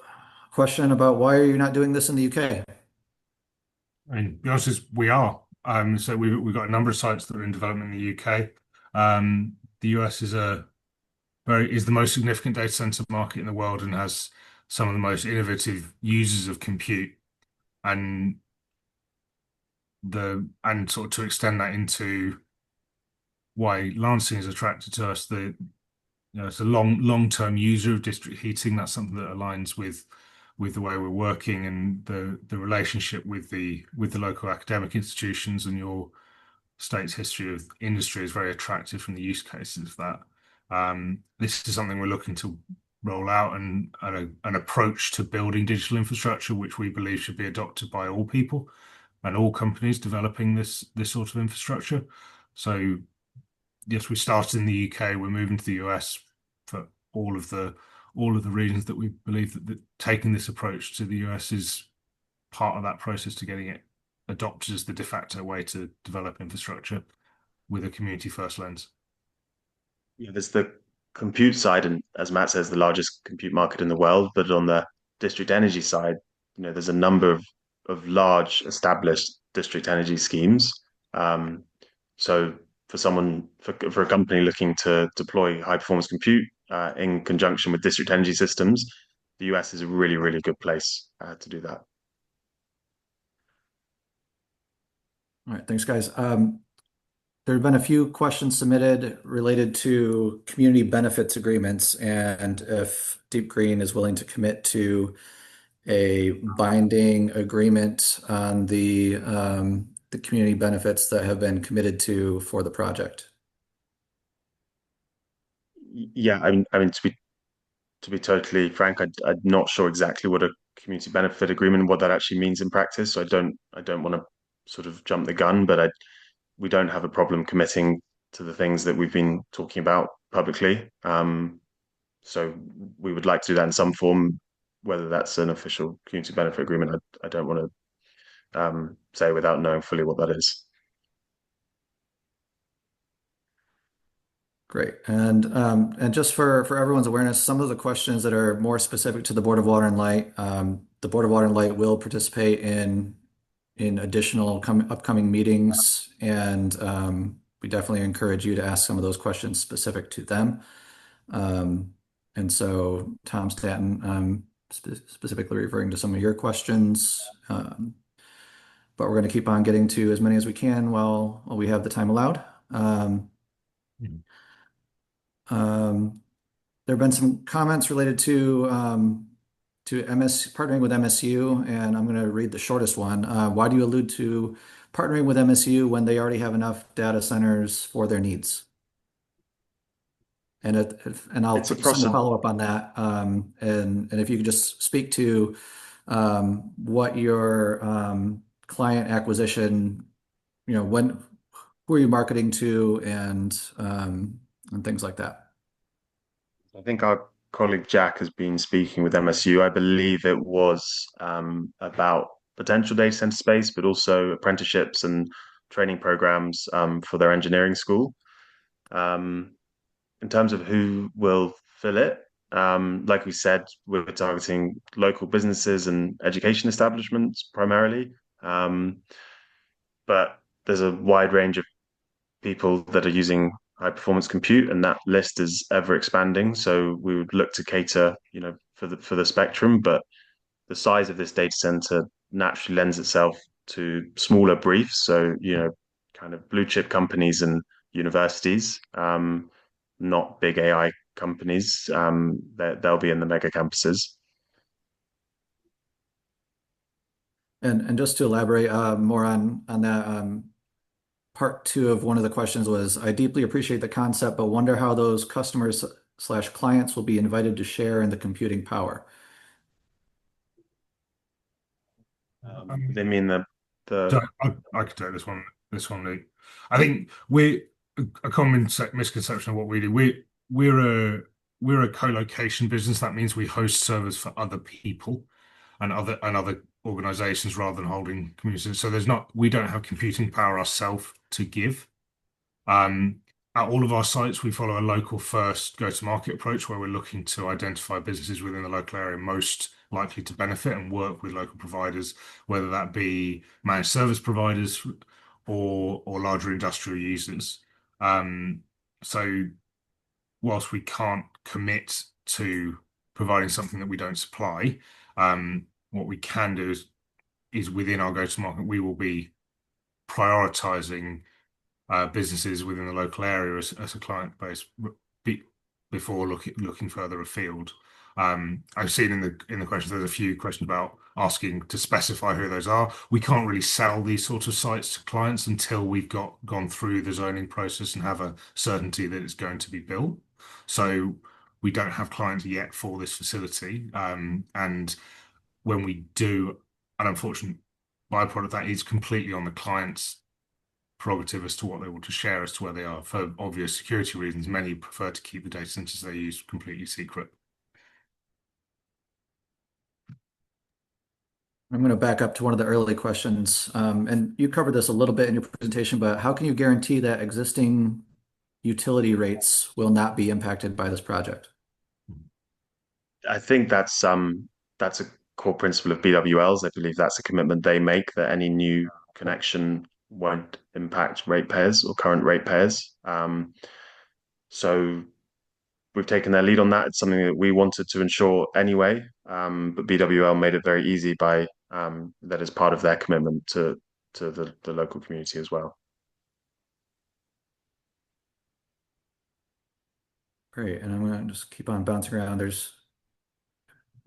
question about why are you not doing this in the UK? I mean, the answer is we are. So we've got a number of sites that are in development in the UK. The US is the most significant data center market in the world and has some of the most innovative users of compute, and sort of to extend that into why Lansing is attracted to us. It's a long-term user of district heating. That's something that aligns with the way we're working, and the relationship with the local academic institutions, and your state's history of industry is very attractive from the use cases of that. This is something we're looking to roll out an approach to building digital infrastructure, which we believe should be adopted by all people and all companies developing this sort of infrastructure. So yes, we started in the UK, we're moving to the US for all of the reasons that we believe that taking this approach to the US is part of that process to getting it adopted as the de facto way to develop infrastructure with a community first lens. Yeah, there's the compute side, and as Matt says, the largest compute market in the world. But on the district energy side, there's a number of large established district energy schemes. Um, so for a company looking to deploy high performance compute in conjunction with district energy systems, the US is a really, really good place to do that. All right, thanks, guys. There have been a few questions submitted related to community benefits agreements and if Deep Green is willing to commit to a binding agreement on the community benefits that have been committed to for the project. Yeah, I mean to be totally frank, I'm not sure exactly what a community benefit agreement, what that actually means in practice. So I don't want to sort of jump the gun, but we don't have a problem committing to the things that we've been talking about publicly. So we would like to do that in some form, whether that's an official community benefit agreement. I don't want to say without knowing fully what that is. Great. And just for everyone's awareness, some of the questions that are more specific to the Board of Water and Light, the Board of Water and Light will participate in additional upcoming meetings, and we definitely encourage you to ask some of those questions specific to them. And so, Tom Stanton, specifically referring to some of your questions, but we're going to keep on getting to as many as we can while we have the time allowed. Mhm. There have been some comments related to partnering with MSU, and I'm going to read the shortest one. Why do you allude to partnering with MSU when they already have enough data centers for their needs? And I'll It's a send a process. follow-up on that. And if you could just speak to what your client acquisition, who are you marketing to, and things like that. I think our colleague Jack has been speaking with MSU. I believe it was about potential data center space, but also apprenticeships and training programs for their engineering school. Um, in terms of who will fill it, like we said, we're targeting local businesses and education establishments primarily. Um, but there's a wide range of people that are using high performance compute, and that list is ever expanding. So we would look to cater, for the spectrum, but the size of this data center naturally lends itself to smaller briefs. So, kind of blue chip companies and universities, not big AI companies. They'll be in the mega campuses. And just to elaborate more on that, part two of one of the questions was, I deeply appreciate the concept, but wonder how those customers/clients will be invited to share in the computing power. They mean So the I could take this one, Luke. I think we're a common misconception of what we do. We're a co-location business. That means we host servers for other people and other organizations rather than holding communities. So we don't have computing power ourselves to give. Um, at all of our sites, we follow a local first go-to-market approach where we're looking to identify businesses within the local area most likely to benefit and work with local providers, whether that be managed service providers or larger industrial users. So whilst we can't commit to providing something that we don't supply, what we can do is within our go-to-market, we will be prioritizing businesses within the local area as a client base be, before looking further afield. I've seen in the questions there's a few questions about asking to specify who those are. We can't really sell these sorts of sites to clients until we've gone through the zoning process and have a certainty that it's going to be built. So We don't have clients yet for this facility. And when we do, an unfortunate byproduct of that is completely on the client's prerogative as to what they want to share as to where they are. For obvious security reasons, many prefer to keep the data centers they use completely secret. I'm going to back up to one of the early questions. And you covered this a little bit in your presentation, but how can you guarantee that existing utility rates will not be impacted by this project? I think that's a core principle of BWLs. I believe that's a commitment they make that any new connection won't impact ratepayers or current ratepayers. So we've taken their lead on that. It's something that we wanted to ensure anyway, but BWL made it very easy by that as part of their commitment to the local community as well. Great. And I'm going to just keep on bouncing around.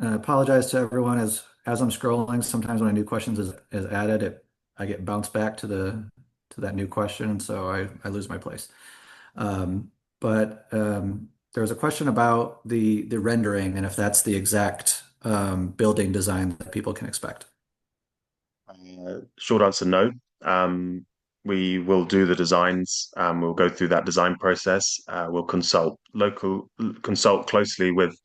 I apologize to everyone as I'm scrolling. Sometimes when a new question is added, I get bounced back to that new question, and so I lose my place. But there was a question about the rendering and if that's the exact building design that people can expect. Short answer, no. We will do the designs. We'll go through that design process. We'll consult closely with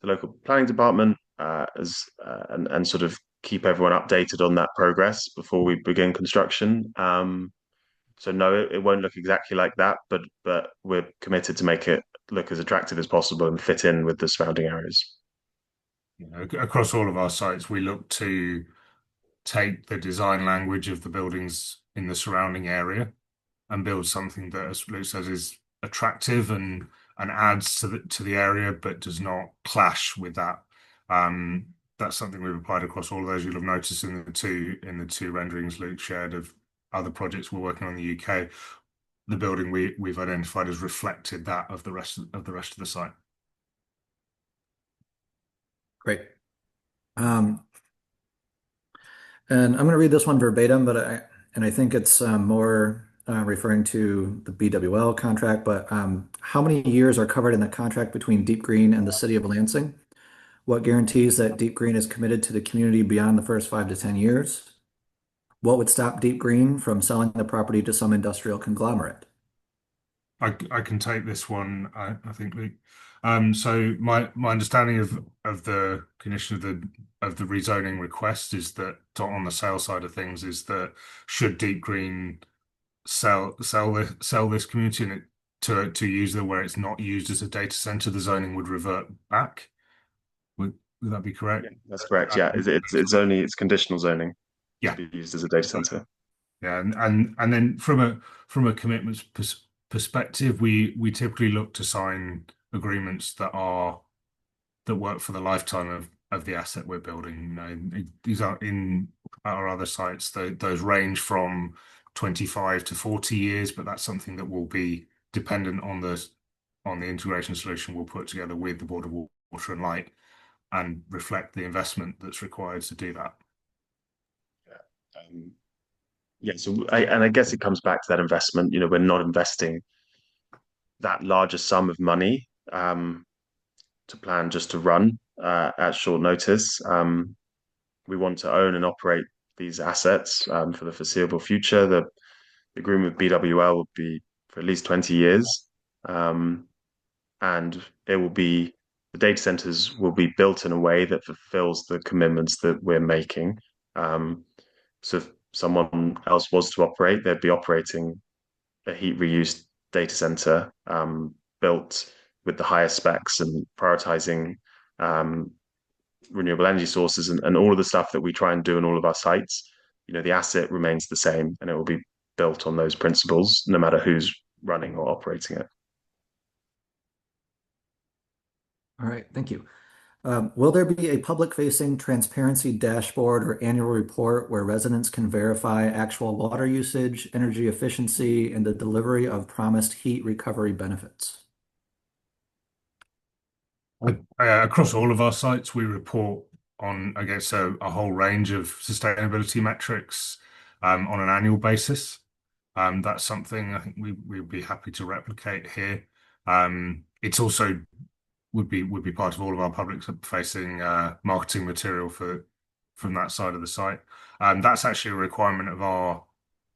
the local planning department as and sort of keep everyone updated on that progress before we begin construction. So no, it won't look exactly like that, but we're committed to make it look as attractive as possible and fit in with the surrounding areas. Across all of our sites, we look to take the design language of the buildings in the surrounding area and build something that, as Luke says, is attractive and adds to the area, but does not clash with that. That's something we've applied across all of those. You'll have noticed in the two renderings Luke shared of other projects we're working on in the UK. The building we've identified has reflected that of the rest of the site. Great. And I'm going to read this one verbatim, and I think it's more referring to the BWL contract. But how many years are covered in the contract between Deep Green and the City of Lansing? What guarantees that Deep Green is committed to the community beyond the first 5 to 10 years? What would stop Deep Green from selling the property to some industrial conglomerate? I can take this one, I think, Luke. So my understanding of the condition of the rezoning request is that on the sale side of things is that should Deep Green sell this community and to use it where it's not used as a data center, the zoning would revert back. Would that be correct? Yeah, that's correct. Yeah, it's conditional zoning to Yeah. be used as a data center. Yeah, and then from a commitments perspective, we typically look to sign agreements that work for the lifetime of the asset we're building. You know, these are in our other sites. Those range from 25 to 40 years, but that's something that will be dependent on the integration solution we'll put together with the Board of Water and Light and reflect the investment that's required to do that. Yeah, so I guess it comes back to that investment. You know, we're not investing that large a sum of money to plan just to run at short notice. We want to own and operate these assets for the foreseeable future. The agreement with BWL will be for at least 20 years, and the data centers will be built in a way that fulfills the commitments that we're making. So if someone else was to operate, they'd be operating a heat reuse data center built with the highest specs and prioritizing renewable energy sources and all of the stuff that we try and do in all of our sites. You know, the asset remains the same and it will be built on those principles, no matter who's running or operating it. All right, thank you. Will there be a public-facing transparency dashboard or annual report where residents can verify actual water usage, energy efficiency, and the delivery of promised heat recovery benefits? Across all of our sites, we report on, I guess, a whole range of sustainability metrics on an annual basis. That's something I think we'd be happy to replicate here. It's also would be part of all of our public facing marketing material for from that side of the site. That's actually a requirement of our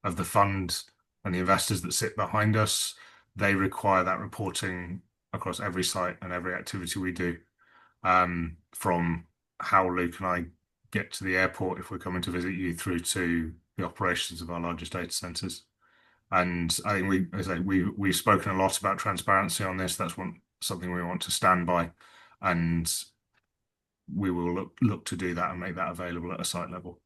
of the fund and the investors that sit behind us. They require that reporting across every site and every activity we do, from how Luke and I get to the airport if we're coming to visit you through to the operations of our largest data centers. And I think as I say, we've spoken a lot about transparency on this. That's something we want to stand by, and we will look to do that and make that available at a site level.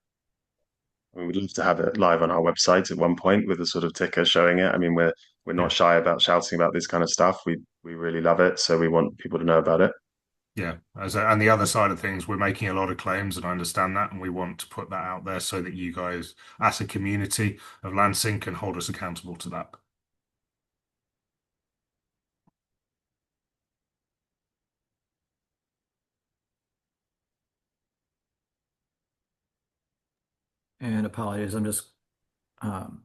We would love to have it live on our website at one point with a sort of ticker showing it. I mean, we're Yeah, not shy about shouting about this kind of stuff. We really love it, so we want people to know about it. yeah. And the other side of things, we're making a lot of claims, and I understand that, and we want to put that out there so that you guys, as a community of Lansing, can hold us accountable to that. And apologies, I'm just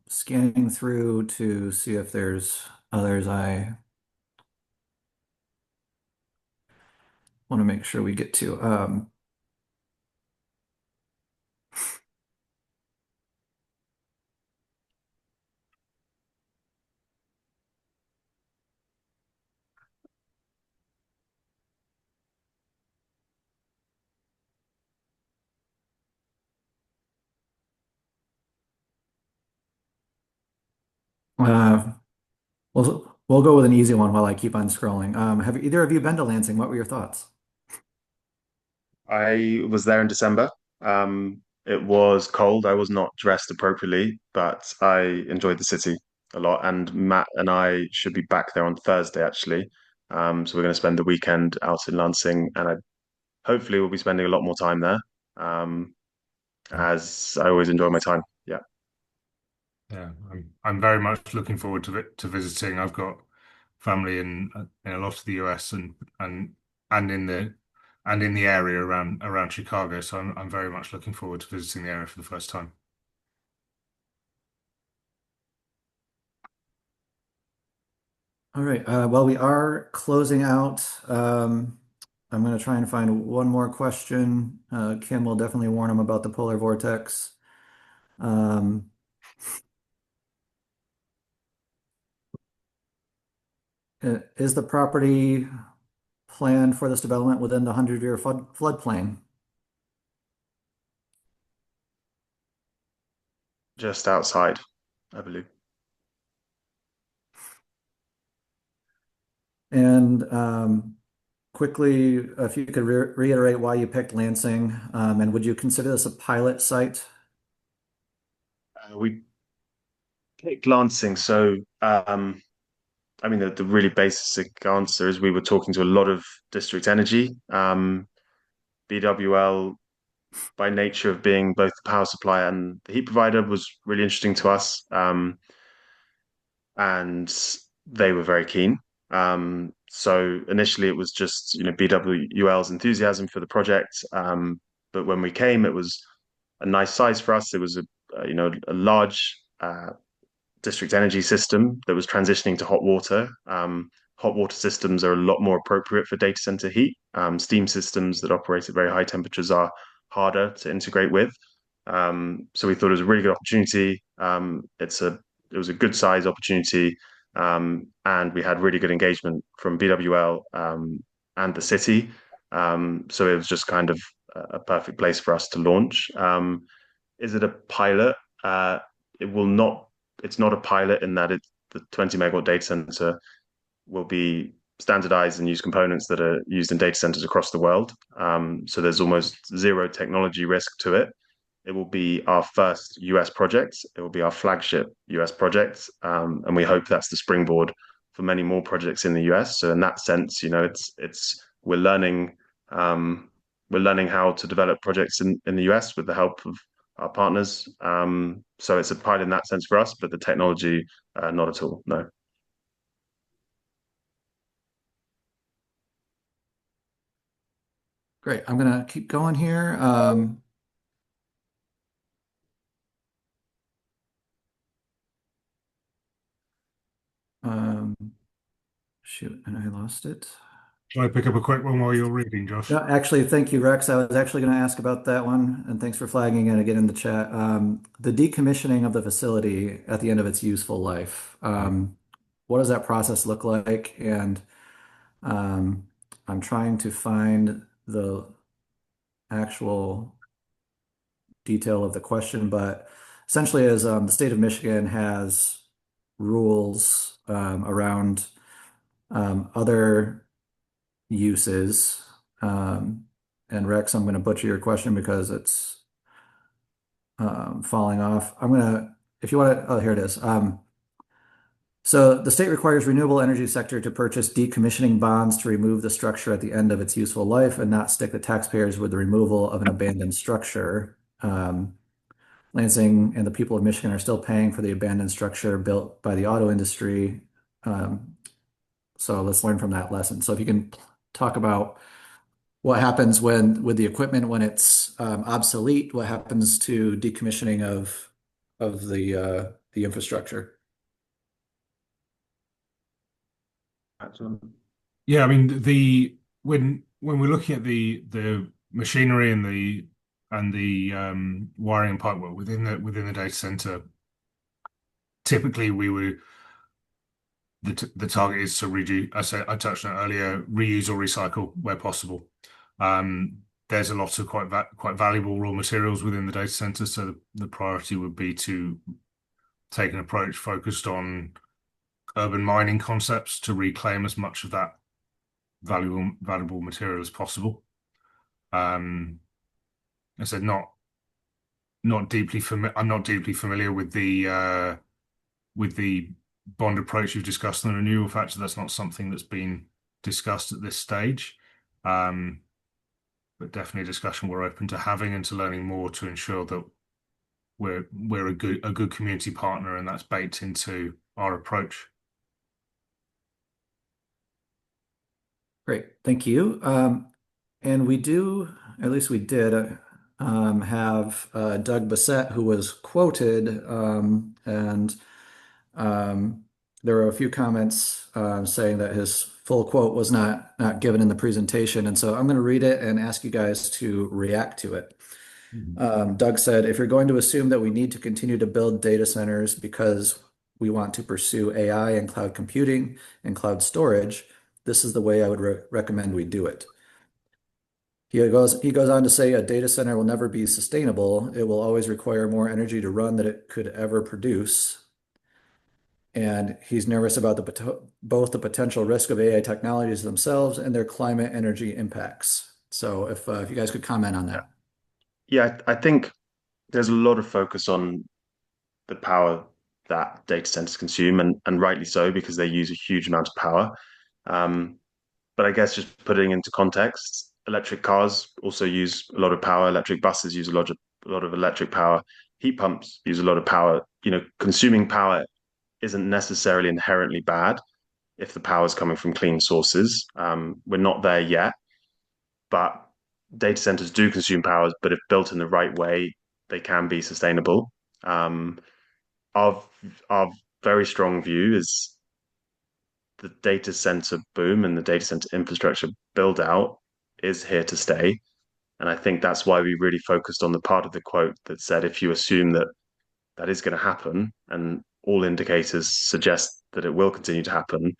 scanning through to see if there's others I want to make sure we get to. Uh, we'll go with an easy one while I keep on scrolling. Have either of you been to Lansing? What were your thoughts? I was there in December. It was cold. I was not dressed appropriately, but I enjoyed the city a lot. And Matt and I should be back there on Thursday, actually. So we're going to spend the weekend out in Lansing, and hopefully we'll be spending a lot more time there. Um, as I always enjoy my time. Yeah. Yeah, I'm very much looking forward to visiting. I've got family in a lot of the US and in the area around Chicago, so I'm very much looking forward to visiting the area for the first time. All right. Well, we are closing out. I'm going to try and find one more question. Kim will definitely warn him about the polar vortex. Um, is the property planned for this development within the 100-year floodplain? Just outside, I believe. And quickly, if you could reiterate why you picked Lansing, and would you consider this a pilot site? We picked Lansing, so I mean, the really basic answer is we were talking to a lot of district energy. BWL, by nature of being both the power supplier and the heat provider, was really interesting to us. And they were very keen. So initially it was just, BWL's enthusiasm for the project. But when we came, it was a nice size for us. It was a large district energy system that was transitioning to hot water. Hot water systems are a lot more appropriate for data center heat. Steam systems that operate at very high temperatures are harder to integrate with. So we thought it was a really good opportunity. It was a good size opportunity, and we had really good engagement from BWL and the city. So it was just kind of a perfect place for us to launch. Is it a pilot? It will not. It's not a pilot in that the 20 megawatt data center will be standardized and use components that are used in data centers across the world. So there's almost zero technology risk to it. It will be our first US project. It will be our flagship US project, and we hope that's the springboard for many more projects in the US. So in that sense, it's um, we're learning how to develop projects in the US with the help of our partners. So it's a pilot in that sense for us, but the technology, not at all. No. Great. I'm going to keep going here. Um, shoot, and I lost it. Shall I pick up a quick one while you're reading, Josh? No, actually, thank you, Rex. I was actually going to ask about that one, and thanks for flagging it again in the chat. The decommissioning of the facility at the end of its useful life. What does that process look like? And um, I'm trying to find the actual detail of the question, but essentially, as the state of Michigan has rules around other uses. Um, and Rex, I'm going to butcher your question because it's falling off. If you want to, oh, here it is. So the state requires renewable energy sector to purchase decommissioning bonds to remove the structure at the end of its useful life and not stick the taxpayers with the removal of an abandoned structure. Lansing and the people of Michigan are still paying for the abandoned structure built by the auto industry. Um, so let's learn from that lesson. So if you can talk about what happens with the equipment when it's obsolete, what happens to decommissioning of the infrastructure. Yeah, I mean the when we're looking at the machinery and the wiring and pipework within the data center, typically we would the target is to reduce. I touched on it earlier, reuse or recycle where possible. There's a lot of quite valuable raw materials within the data center, so the priority would be to take an approach focused on urban mining concepts to reclaim as much of that valuable material as possible. I said not deeply familiar. I'm not deeply familiar with the bond approach you've discussed on the renewal factor. That's not something that's been discussed at this stage. But definitely a discussion we're open to having and to learning more to ensure that we're a good community partner, and that's baked into our approach. Great, thank you. And we do, at least we did, have Doug Bassett, who was quoted, and um, there were a few comments saying that his full quote was not given in the presentation, and so I'm going to read it and ask you guys to react to it. Doug said, "If you're going to assume that we need to continue to build data centers because we want to pursue AI and cloud computing and cloud storage, this is the way I would recommend we do it." He goes on to say a data center will never be sustainable. It will always require more energy to run than it could ever produce. And he's nervous about both the potential risk of AI technologies themselves and their climate energy impacts. So if you guys could comment on that. Yeah, I think there's a lot of focus on the power that data centers consume, and rightly so, because they use a huge amount of power. Um, but I guess just putting into context, electric cars also use a lot of power. Electric buses use a lot of electric power. Heat pumps use a lot of power. Consuming power isn't necessarily inherently bad if the power is coming from clean sources. We're not there yet, but data centers do consume power, but if built in the right way, they can be sustainable. Um, our our very strong view is the data center boom and the data center infrastructure build out is here to stay. And I think that's why we really focused on the part of the quote that said, if you assume that that is going to happen and all indicators suggest that it will continue to happen,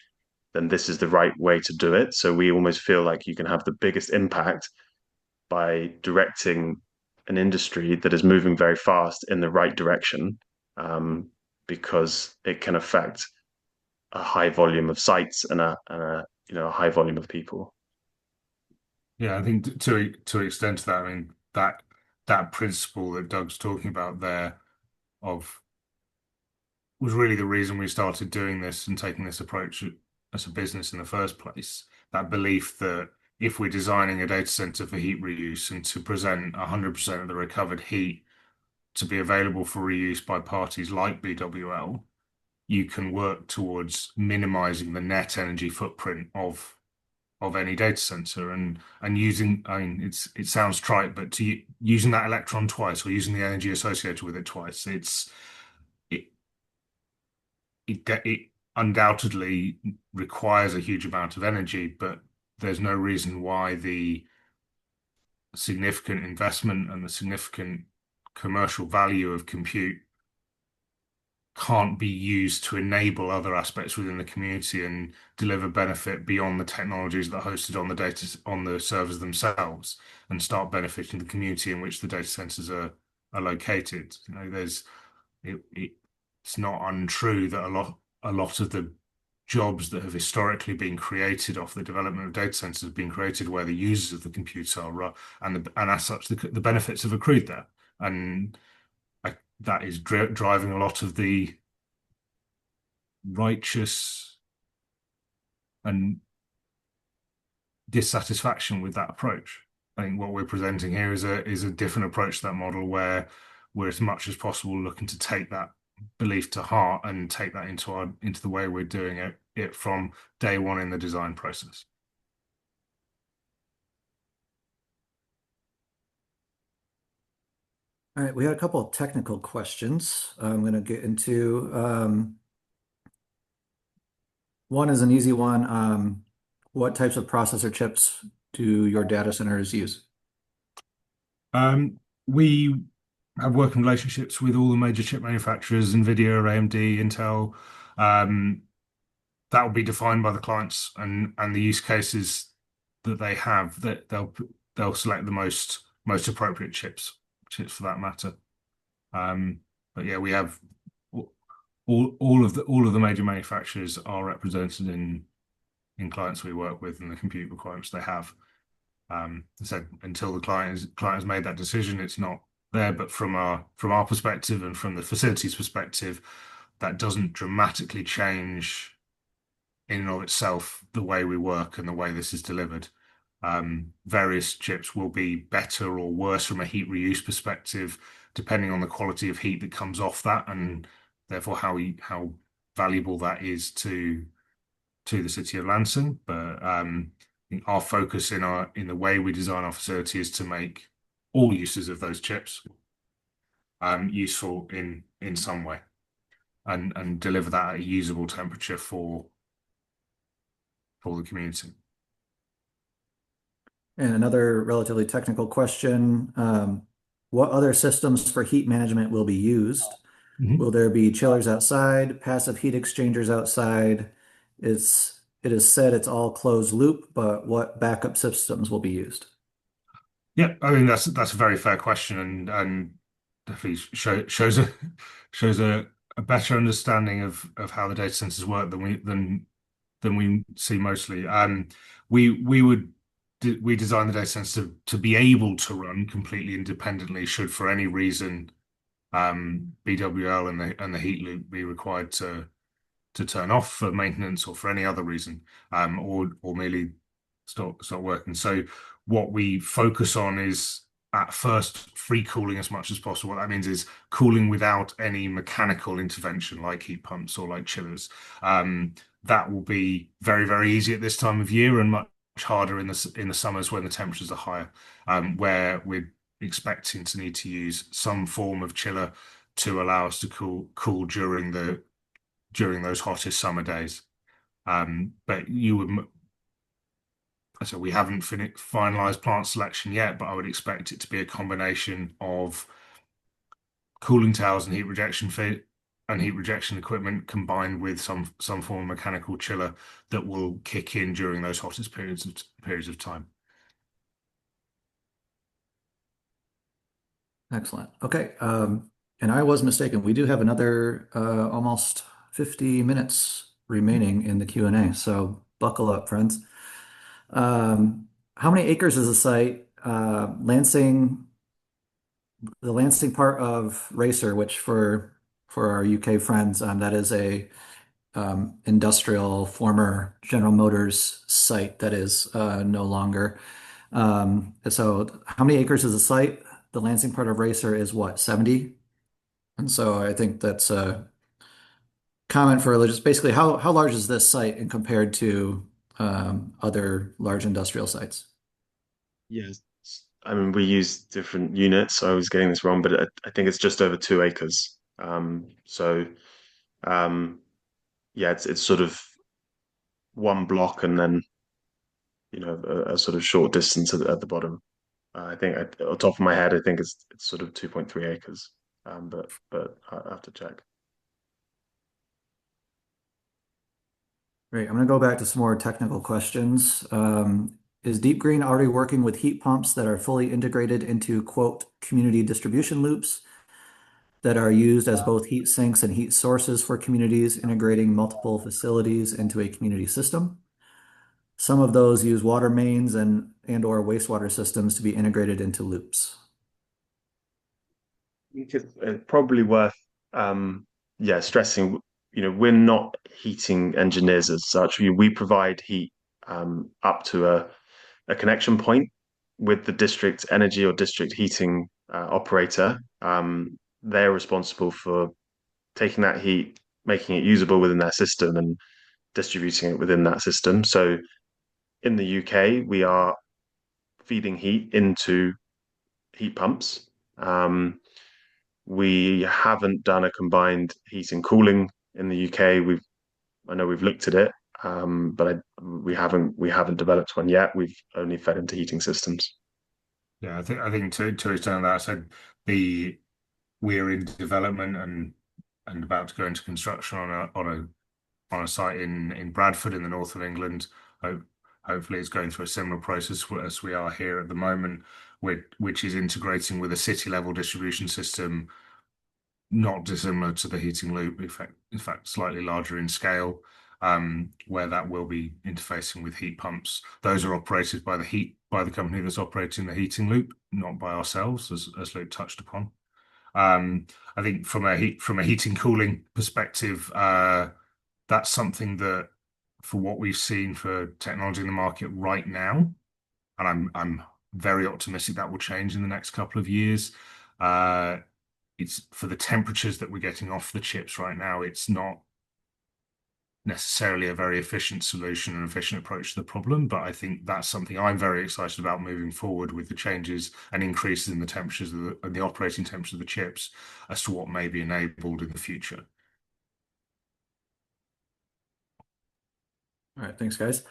then this is the right way to do it. So we almost feel like you can have the biggest impact by directing an industry that is moving very fast in the right direction, because it can affect a high volume of sites and a high volume of people. Yeah, I think to extend to that, I mean that principle that Doug's talking about there of was really the reason we started doing this and taking this approach as a business in the first place. That belief that if we're designing a data center for heat reuse and to present 100% of the recovered heat to be available for reuse by parties like BWL, you can work towards minimizing the net energy footprint of any data center and using, I mean, it sounds trite, but using that electron twice or using the energy associated with it twice, it it undoubtedly requires a huge amount of energy, but there's no reason why the significant investment and the significant commercial value of compute can't be used to enable other aspects within the community and deliver benefit beyond the technologies that are hosted on the data on the servers themselves and start benefiting the community in which the data centers are located. You know, it's not untrue that a lot of the jobs that have historically been created off the development of data centers have been created where the users of the computer are, and as such, the benefits have accrued there. And that is driving a lot of the righteous and dissatisfaction with that approach. I think what we're presenting here is a different approach to that model where we're as much as possible looking to take that belief to heart and take that into the way we're doing it from day one in the design process. All right, we had a couple of technical questions I'm going to get into. One is an easy one. What types of processor chips do your data centers use? We have working relationships with all the major chip manufacturers, NVIDIA, AMD, Intel. That will be defined by the clients and the use cases that they have. That they'll select the most appropriate chips for that matter. But yeah, we have all of the major manufacturers are represented in clients we work with and the compute requirements they have. So until the client has made that decision, it's not there. But from our perspective and from the facilities perspective, that doesn't dramatically change in and of itself the way we work and the way this is delivered. Various chips will be better or worse from a heat reuse perspective, depending on the quality of heat that comes off that, and therefore how valuable that is to the city of Lansing. But our focus in the way we design our facility is to make all uses of those chips useful in some way, and deliver that at a usable temperature for the community. And another relatively technical question, what other systems for heat management will be used? Will there be chillers outside, passive heat exchangers outside? It is said it's all closed loop, but what backup systems will be used? Yeah, I mean that's a very fair question, and definitely shows a better understanding of how the data centers work than we see mostly. We design the data centers to be able to run completely independently should for any reason BWL and the heat loop be required to turn off for maintenance or for any other reason, or merely stop working. So what we focus on is at first free cooling as much as possible. What that means is cooling without any mechanical intervention like heat pumps or like chillers. That will be very, very easy at this time of year and much harder in the summers when the temperatures are higher, where we're expecting to need to use some form of chiller to allow us to cool during those hottest summer days. But so we haven't finalized plant selection yet, but I would expect it to be a combination of cooling towers and heat rejection equipment combined with some form of mechanical chiller that will kick in during those hottest periods of time. Excellent. Okay. And I was mistaken. We do have another almost 50 minutes remaining in the Q&A, so buckle up, friends. How many acres is the site? Lansing, the Lansing part of Racer, which for our UK friends, that is a industrial former General Motors site that is no longer. So how many acres is the site? The Lansing part of Racer is what, 70? And so I think that's a comment for just basically how large is this site in compared to other large industrial sites? Yes. I mean, we use different units, so I was getting this wrong, but I think it's just over 2 acres. So yeah, it's sort of one block and then a sort of short distance at the bottom. I think on top of my head, I think it's sort of 2.3 acres, but I have to check. Great. I'm going to go back to some more technical questions. Is Deep Green already working with heat pumps that are fully integrated into, quote, community distribution loops that are used as both heat sinks and heat sources for communities, integrating multiple facilities into a community system? Some of those use water mains and/or wastewater systems to be integrated into loops. Think it's probably worth, yeah, stressing. We're not heating engineers as such. We provide heat up to a connection point with the district energy or district heating operator. They're responsible for taking that heat, making it usable within their system, and distributing it within that system. So in the UK, we are feeding heat into heat pumps. We haven't done a combined heat and cooling in the UK. I know we've looked at it, but we haven't developed one yet. We've only fed into heating systems. Yeah, I think to extend that, I said the we're in development and about to go into construction on a site in Bradford in the north of England. Hopefully, it's going through a similar process as we are here at the moment, which is integrating with a city level distribution system, not dissimilar to the heating loop. In fact, slightly larger in scale. Where that will be interfacing with heat pumps. Those are operated by the company that's operating the heating loop, not by ourselves, as Luke touched upon. I think from a heating cooling perspective, that's something that, for what we've seen for technology in the market right now, and I'm very optimistic that will change in the next couple of years. It's for the temperatures that we're getting off the chips right now. It's not necessarily a very efficient solution and efficient approach to the problem, but I think that's something I'm very excited about moving forward with the changes and increases in the temperatures and the operating temperature of the chips as to what may be enabled in the future. All right, thanks, guys.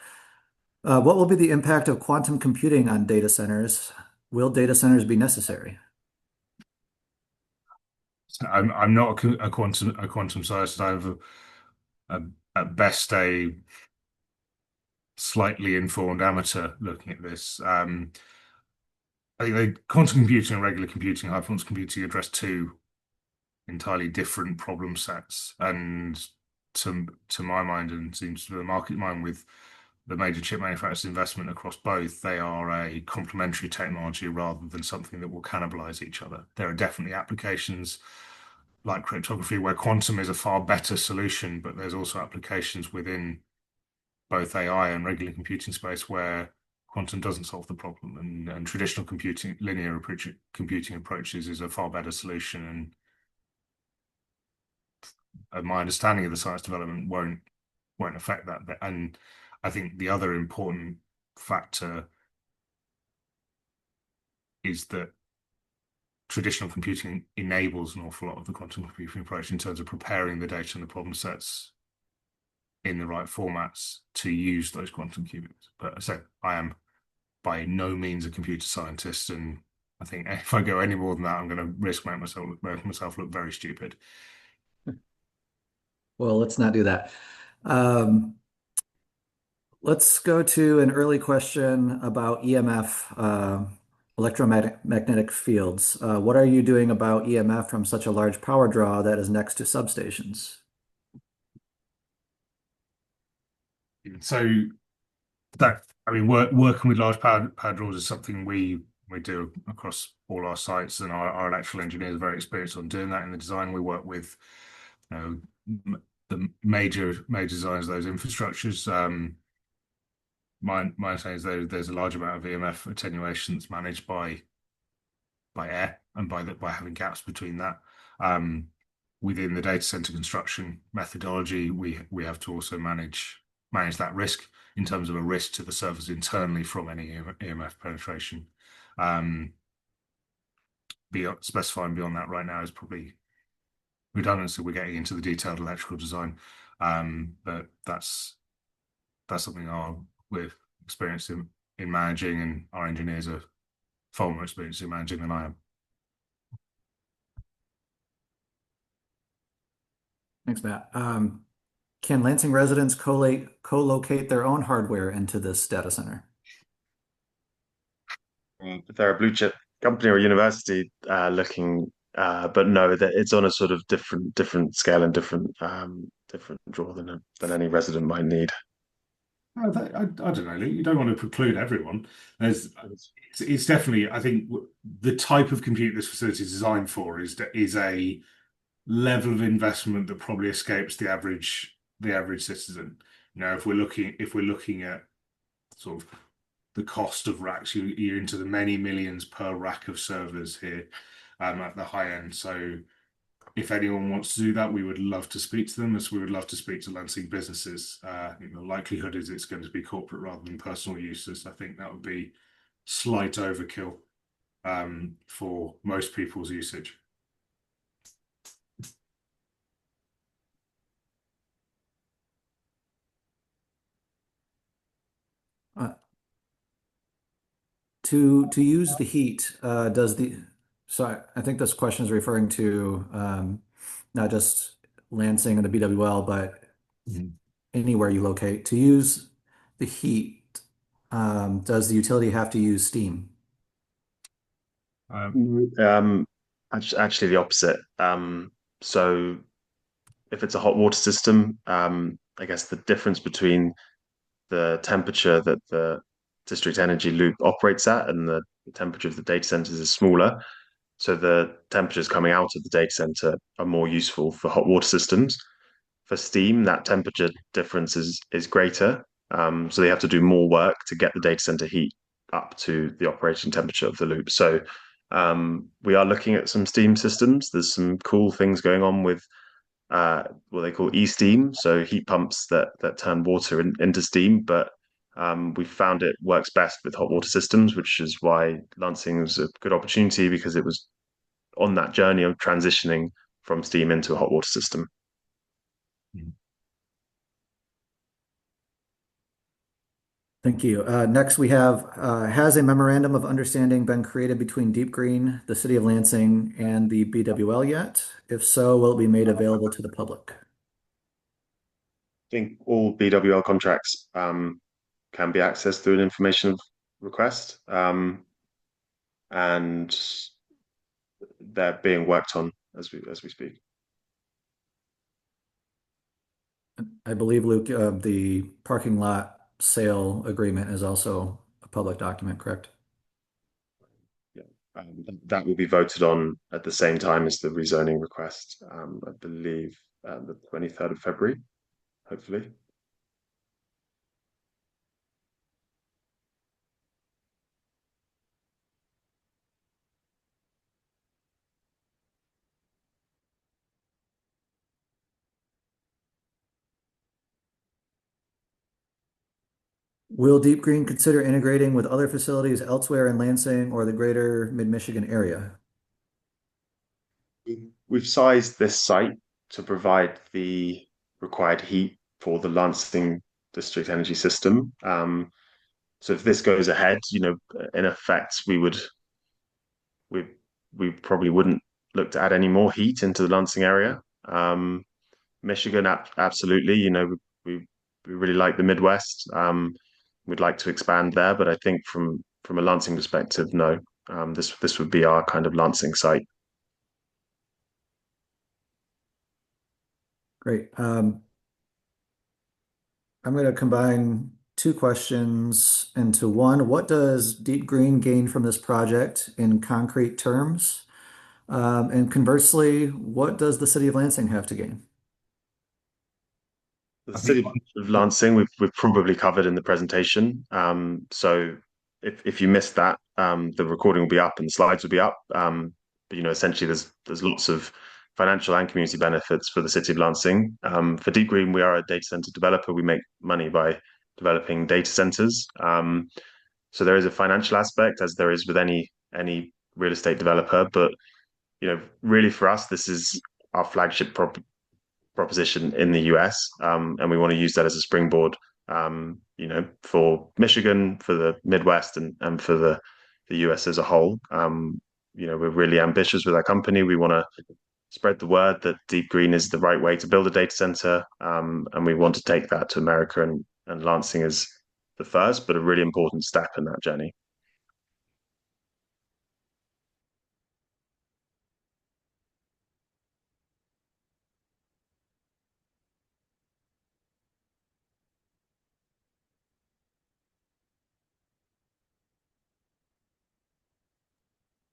What will be the impact of quantum computing on data centers? Will data centers be necessary? So I'm not a quantum scientist. A, at best a slightly informed amateur looking at this. I think quantum computing and regular computing, high performance computing, address two entirely different problem sets. And to my mind, and seems to the market mind, with the major chip manufacturers' investment across both, they are a complementary technology rather than something that will cannibalize each other. There are definitely applications like cryptography where quantum is a far better solution, but there's also applications within both AI and regular computing space where quantum doesn't solve the problem, and traditional computing, computing approaches is a far better solution. And my understanding of the science development won't affect that. And I think the other important factor is that traditional computing enables an awful lot of the quantum computing approach in terms of preparing the data and the problem sets in the right formats to use those quantum qubits. But so I am by no means a computer scientist, and I think if I go any more than that, I'm going to risk making myself look very stupid. Well, let's not do that. Um, let's go to an early question about EMF, electromagnetic fields. What are you doing about EMF from such a large power draw that is next to substations? So that I mean, working with large power draws is something we do across all our sites, and our electrical engineers are very experienced on doing that in the design. We work with, the major designers of those infrastructures. My understanding is there's a large amount of EMF attenuation that's managed by air and by having gaps between that. Within the data center construction methodology, we have to also manage that risk in terms of a risk to the servers internally from any EMF penetration. Specifying beyond that right now is probably redundant, so we're getting into the detailed electrical design. But that's something we're experience in managing, and our engineers are far more experienced in managing than I am. Thanks, Matt. Can Lansing residents co-locate their own hardware into this data center? If they're a blue chip company or university looking, but no, that it's on a sort of different scale and different draw than any resident might need. I don't know, Luke. You don't want to preclude everyone. It's definitely, I think, the type of compute this facility is designed for is a level of investment that probably escapes the average citizen. If we're looking at sort of the cost of racks, you're into the many millions per rack of servers here, at the high end. So if anyone wants to do that, we would love to speak to them, as we would love to speak to Lansing businesses. I think the likelihood is it's going to be corporate rather than personal uses. I think that would be slight overkill for most people's usage. Uh, to use the heat, so I think this question is referring to not just Lansing and the BWL, but Mhm. anywhere you locate. To use the heat, does the utility have to use steam? Um, Um, actually, the opposite. So if it's a hot water system, I guess the difference between the temperature that the district energy loop operates at and the temperature of the data centers is smaller. So the temperatures coming out of the data center are more useful for hot water systems. For steam, that temperature difference is greater. So they have to do more work to get the data center heat up to the operating temperature of the loop. So we are looking at some steam systems. There's some cool things going on with what they call e-steam, so heat pumps that turn water into steam. But we found it works best with hot water systems, which is why Lansing was a good opportunity, because it was on that journey of transitioning from steam into a hot water system. Thank you. Next, we have, has a memorandum of understanding been created between Deep Green, the City of Lansing, and the BWL yet? If so, will it be made available to the public? I think all BWL contracts can be accessed through an information request, and they're being worked on as we speak. I believe, Luke, the parking lot sale agreement is also a public document, correct? Yeah, that will be voted on at the same time as the rezoning request. I believe the 23rd of February, hopefully. Will Deep Green consider integrating with other facilities elsewhere in Lansing or the greater Mid-Michigan area? We've sized this site to provide the required heat for the Lansing district energy system. So if this goes ahead, in effect, we we probably wouldn't look to add any more heat into the Lansing area. Michigan, absolutely. We really like the Midwest. We'd like to expand there, but I think from a Lansing perspective, no. This would be our kind of Lansing site. Great. I'm going to combine two questions into one. What does Deep Green gain from this project in concrete terms? And conversely, what does the city of Lansing have to gain? The I think. city of Lansing, we've probably covered in the presentation. So if you missed that, the recording will be up and the slides will be up. But essentially, there's lots of financial and community benefits for the city of Lansing. For Deep Green, we are a data center developer. We make money by developing data centers. So there is a financial aspect, as there is with any real estate developer. But really for us, this is our flagship proposition in the US, and we want to use that as a springboard for Michigan, for the Midwest, and for the US as a whole. We're really ambitious with our company. We want to spread the word that Deep Green is the right way to build a data center, and we want to take that to America, and Lansing is the first, but a really important step in that journey.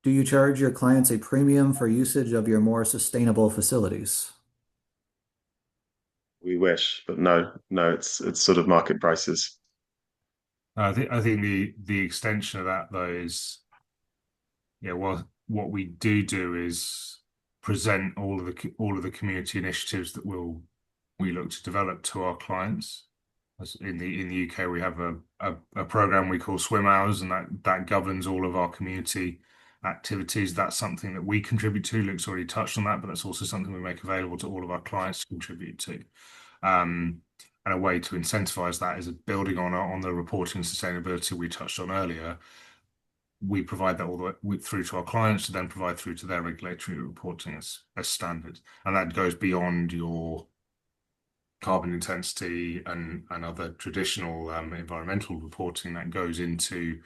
Do you charge your clients a premium for usage of your more sustainable facilities? We wish, but no, no, it's sort of market prices. I think the extension of that though is yeah, well, what we do is present all of the community initiatives that we look to develop to our clients. As in the UK, we have a program we call Swim Hours, and that governs all of our community activities. That's something that we contribute to. Luke's already touched on that, but that's also something we make available to all of our clients to contribute to. And a way to incentivize that is building on the reporting and sustainability we touched on earlier. We provide that all the way through to our clients to then provide through to their regulatory reporting as standard. And that goes beyond your carbon intensity and other traditional environmental reporting. That goes into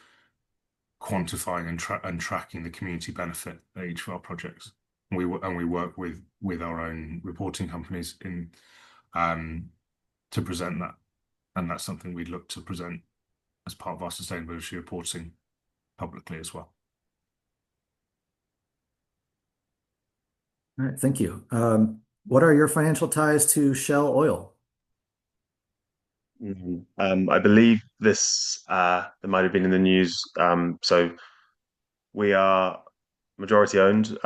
quantifying and tracking the community benefit at each of our projects. We work with our own reporting companies in to present that, and that's something we'd look to present as part of our sustainability reporting publicly as well. All right, thank you. What are your financial ties to Shell Oil? I believe this it might have been in the news. So we are majority owned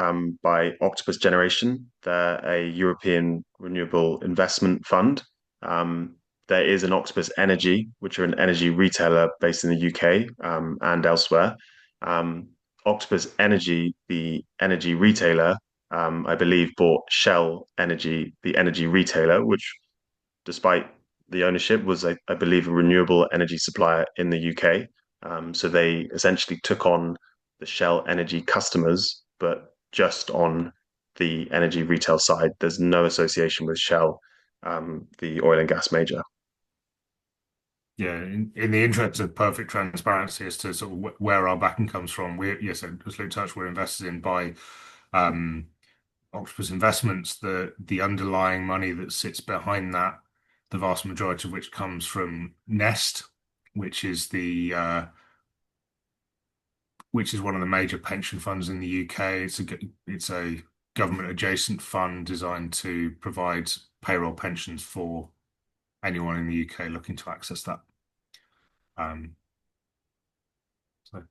by Octopus Generation. They're a European renewable investment fund. There is an Octopus Energy, which are an energy retailer based in the UK and elsewhere. Um, Octopus Energy, the energy retailer, I believe, bought Shell Energy, the energy retailer, which, despite the ownership, was, I believe, a renewable energy supplier in the UK. So they essentially took on the Shell Energy customers, but just on the energy retail side. There's no association with Shell, the oil and gas major. Yeah, in the interest of perfect transparency as to sort of where our backing comes from, yes, as Luke touched, we're invested in by um, Octopus Investments, the underlying money that sits behind that, the vast majority of which comes from Nest, which is one of the major pension funds in the UK. It's a government adjacent fund designed to provide payroll pensions for anyone in the UK looking to access that. Um, so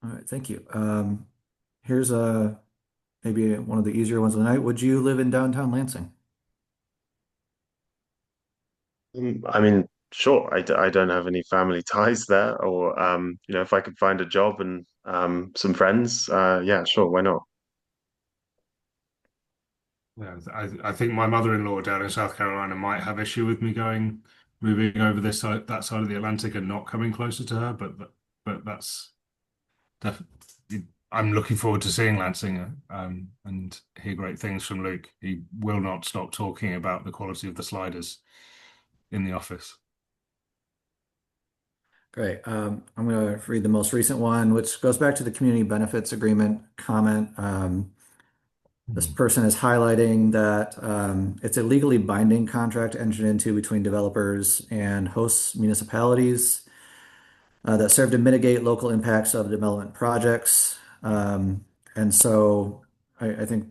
All right, thank you. Here's maybe one of the easier ones of the night. Would you live in downtown Lansing? I mean, sure, I don't have any family ties there, or if I could find a job and some friends, yeah, sure, why not? yeah, I think my mother-in-law down in South Carolina might have issue with me moving over this side, that side of the Atlantic, and not coming closer to her. But that's definitely. I'm looking forward to seeing Lansing and hear great things from Luke. He will not stop talking about the quality of the sliders in the office. Great. I'm going to read the most recent one, which goes back to the community benefits agreement comment. This person is highlighting that it's a legally binding contract entered into between developers and host municipalities that serve to mitigate local impacts of development projects. And so I think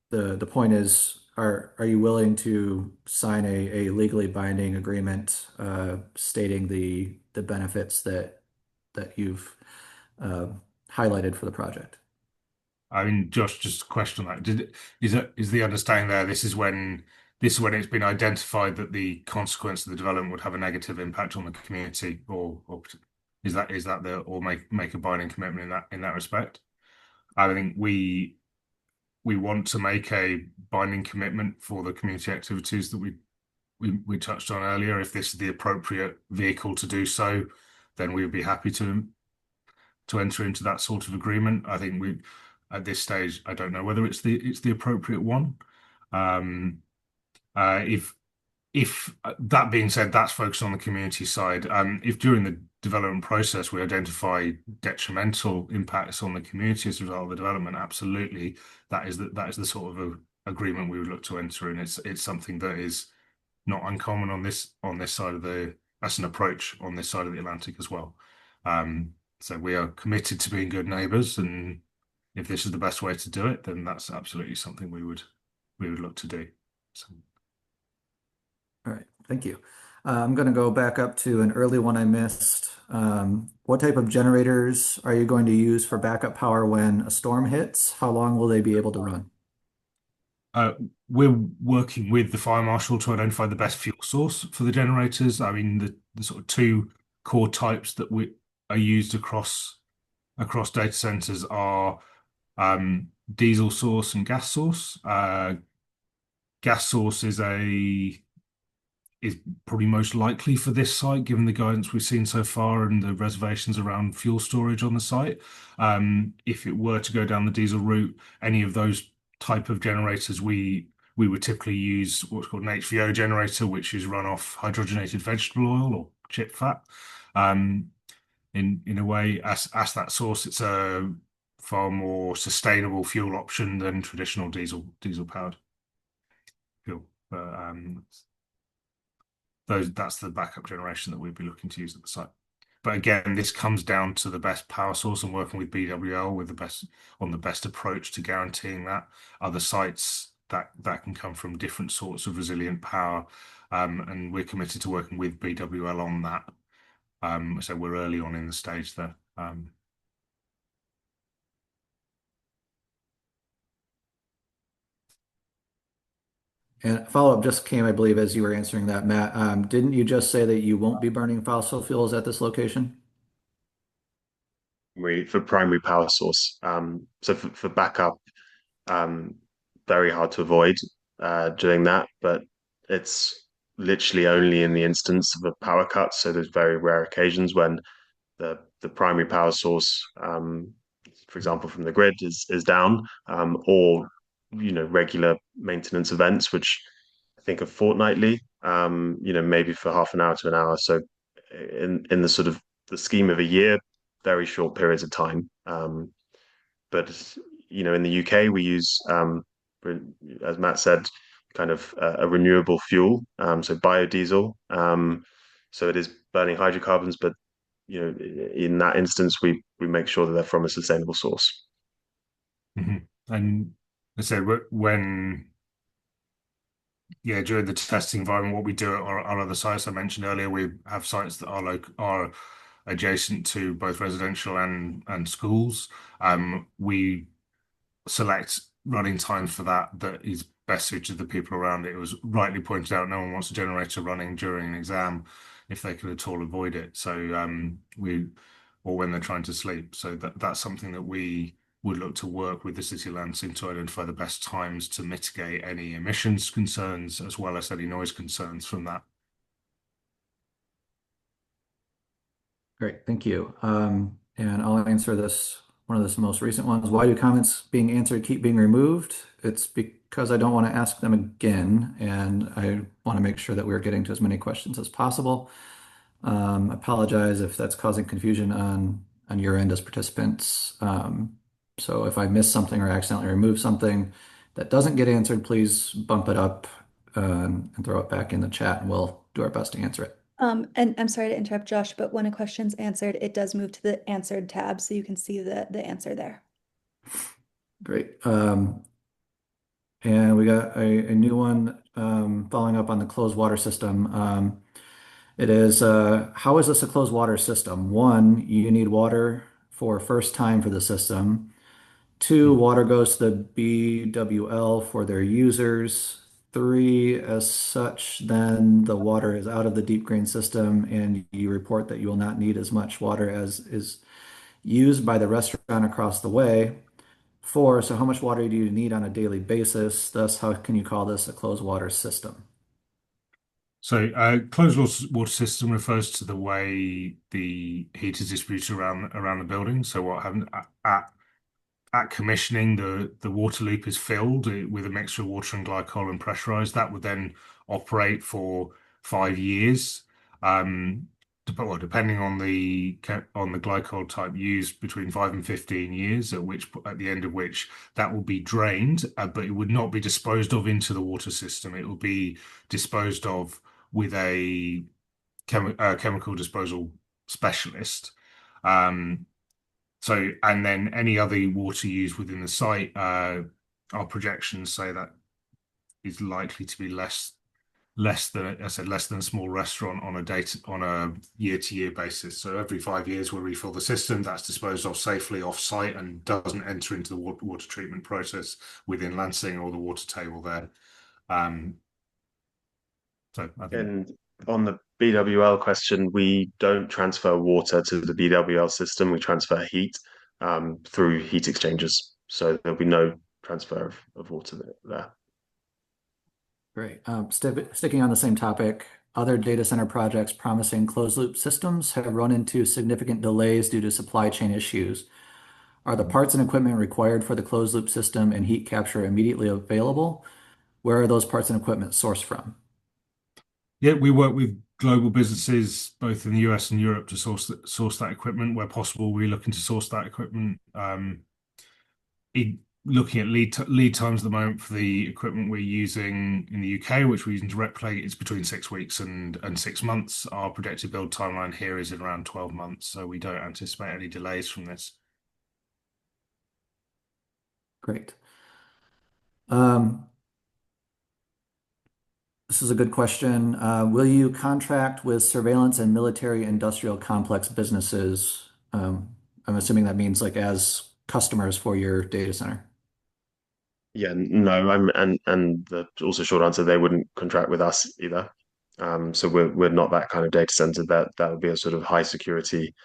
the point is, are you willing to sign a legally binding agreement stating the benefits that you've uh, highlighted for the project? I mean, Josh, just a question on that. Is the understanding there this is when it's been identified that the consequence of the development would have a negative impact on the community, or is that or make a binding commitment in that respect? I think we want to make a binding commitment for the community activities that we touched on earlier. If this is the appropriate vehicle to do so, then we would be happy to enter into that sort of agreement. I think we at this stage, I don't know whether it's the appropriate one. Um, if that being said, that's focused on the community side. If during the development process we identify detrimental impacts on the community as a result of the development, absolutely, that is the sort of agreement we would look to enter, and it's something that is not uncommon on this side of the that's an approach on this side of the Atlantic as well. So we are committed to being good neighbours, and if this is the best way to do it, then that's absolutely something we would look to do. So. All right, thank you. I'm going to go back up to an early one I missed. What type of generators are you going to use for backup power when a storm hits? How long will they be able to run? Uh, we're working with the fire marshal to identify the best fuel source for the generators. I mean, the sort of two core types that we are used across data centers are diesel source and gas source. Gas source is probably most likely for this site, given the guidance we've seen so far and the reservations around fuel storage on the site. If it were to go down the diesel route, any of those type of generators, we would typically use what's called an HVO generator, which is run off hydrogenated vegetable oil or chip fat. In a way, as that source, it's a far more sustainable fuel option than traditional diesel powered fuel. But that's the backup generation that we'd be looking to use at the site. But again, this comes down to the best power source and working with BWL with the best approach to guaranteeing that. Other sites that can come from different sorts of resilient power, and we're committed to working with BWL on that. So we're early on in the stage there. And a follow-up just came, I believe, as you were answering that, Matt. Didn't you just say that you won't be burning fossil fuels at this location? For primary power source. So for backup, um, very hard to avoid doing that, but it's literally only in the instance of a power cut. So there's very rare occasions when the primary power source, for example, from the grid is down, or regular maintenance events, which I think are fortnightly, maybe for half an hour to an hour. So in the sort of the scheme of a year, very short periods of time. But in the UK, we use, as Matt said, kind of a renewable fuel, so biodiesel. So it is burning hydrocarbons, but in that instance, we make sure that they're from a sustainable source. Mhm. And I said when during the testing environment, what we do at our other sites I mentioned earlier, we have sites that are adjacent to both residential and schools. We select running times for that is best suited to the people around it. It was rightly pointed out, no one wants a generator running during an exam if they could at all avoid it. So or when they're trying to sleep. So that's something that we would look to work with the City of Lansing to identify the best times to mitigate any emissions concerns as well as any noise concerns from that. Great, thank you. And I'll answer one of the most recent ones. Why do comments being answered keep being removed? It's because I don't want to ask them again, and I want to make sure that we're getting to as many questions as possible. Apologize if that's causing confusion on your end as participants. So if I miss something or accidentally remove something that doesn't get answered, please bump it up and throw it back in the chat, and we'll do our best to answer it. And I'm sorry to interrupt, Josh, but when a question's answered, it does move to the answered tab, so you can see the answer there. Great. And we got a new one following up on the closed water system. It is, how is this a closed water system? One, you need water for first time for the system. Two, water goes to the BWL for their users. Three, as such, then the water is out of the deep green system and you report that you will not need as much water as is used by the restaurant across the way. 4, so how much water do you need on a daily basis? Thus, how can you call this a closed water system? So, closed water system refers to the way the heat is distributed around the building. So, what happens at commissioning, the water loop is filled with a mixture of water and glycol and pressurized. That would then operate for 5 years. Depending on the glycol type used, between 5 and 15 years, at the end of which that will be drained, but it would not be disposed of into the water system. It will be disposed of with a chemical disposal specialist. Um, and then any other water used within the site, our projections say that is likely to be less than, I said, less than a small restaurant on a year-to-year basis. So every 5 years we'll refill the system. That's disposed of safely off-site and doesn't enter into the water treatment process within Lansing or the water table there. So I think. And on the BWL question, we don't transfer water to the BWL system. We transfer heat through heat exchangers. So there'll be no transfer of water there. Great. Sticking on the same topic, other data center projects promising closed loop systems have run into significant delays due to supply chain issues. Are the parts and equipment required for the closed loop system and heat capture immediately available? Where are those parts and equipment sourced from? Yeah, we work with global businesses both in the US and Europe to source that equipment. Where possible, we're looking to source that equipment. Looking at lead times at the moment for the equipment we're using in the UK, which we're using to replicate, it's between 6 weeks and 6 months. Our projected build timeline here is in around 12 months, so we don't anticipate any delays from this. Great. This is a good question. Will you contract with surveillance and military industrial complex businesses? I'm assuming that means like as customers for your data center. Yeah, no, and the also short answer, they wouldn't contract with us either. So we're not that kind of data center. That would be a sort of high security,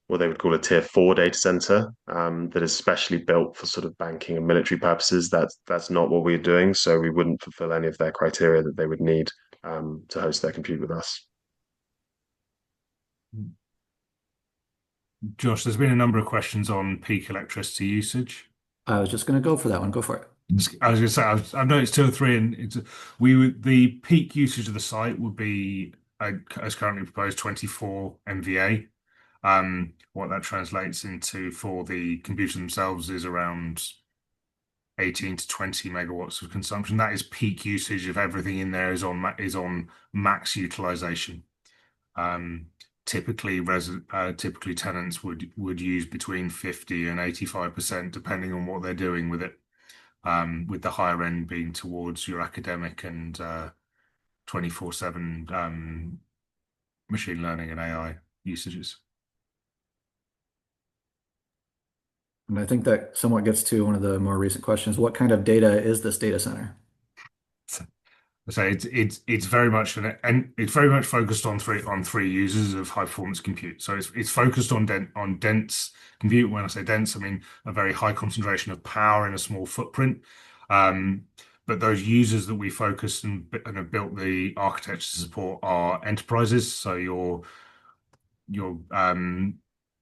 what they would call a tier 4 data center, that is specially built for sort of banking and military purposes. That's not what we're doing. So we wouldn't fulfill any of their criteria that they would need to host their compute with us. Josh, there's been a number of questions on peak electricity usage. I was just going to go for that one. Go for it. I was going to say I've noticed 2 or 3, and the peak usage of the site would be as currently proposed 24 MVA. What that translates into for the computer themselves is around 18 to 20 megawatts of consumption. That is peak usage. If everything in there is on max utilization. Typically tenants would use between 50 and 85%, depending on what they're doing with it. With the higher end being towards your academic and 24/7 machine learning and AI usages. And I think that somewhat gets to one of the more recent questions. What kind of data is this data center? So it's very much and it's very much focused on three users of high performance compute. So it's focused on dense compute. When I say dense, I mean a very high concentration of power in a small footprint. But those users that we focus and have built the architecture to support are enterprises. So your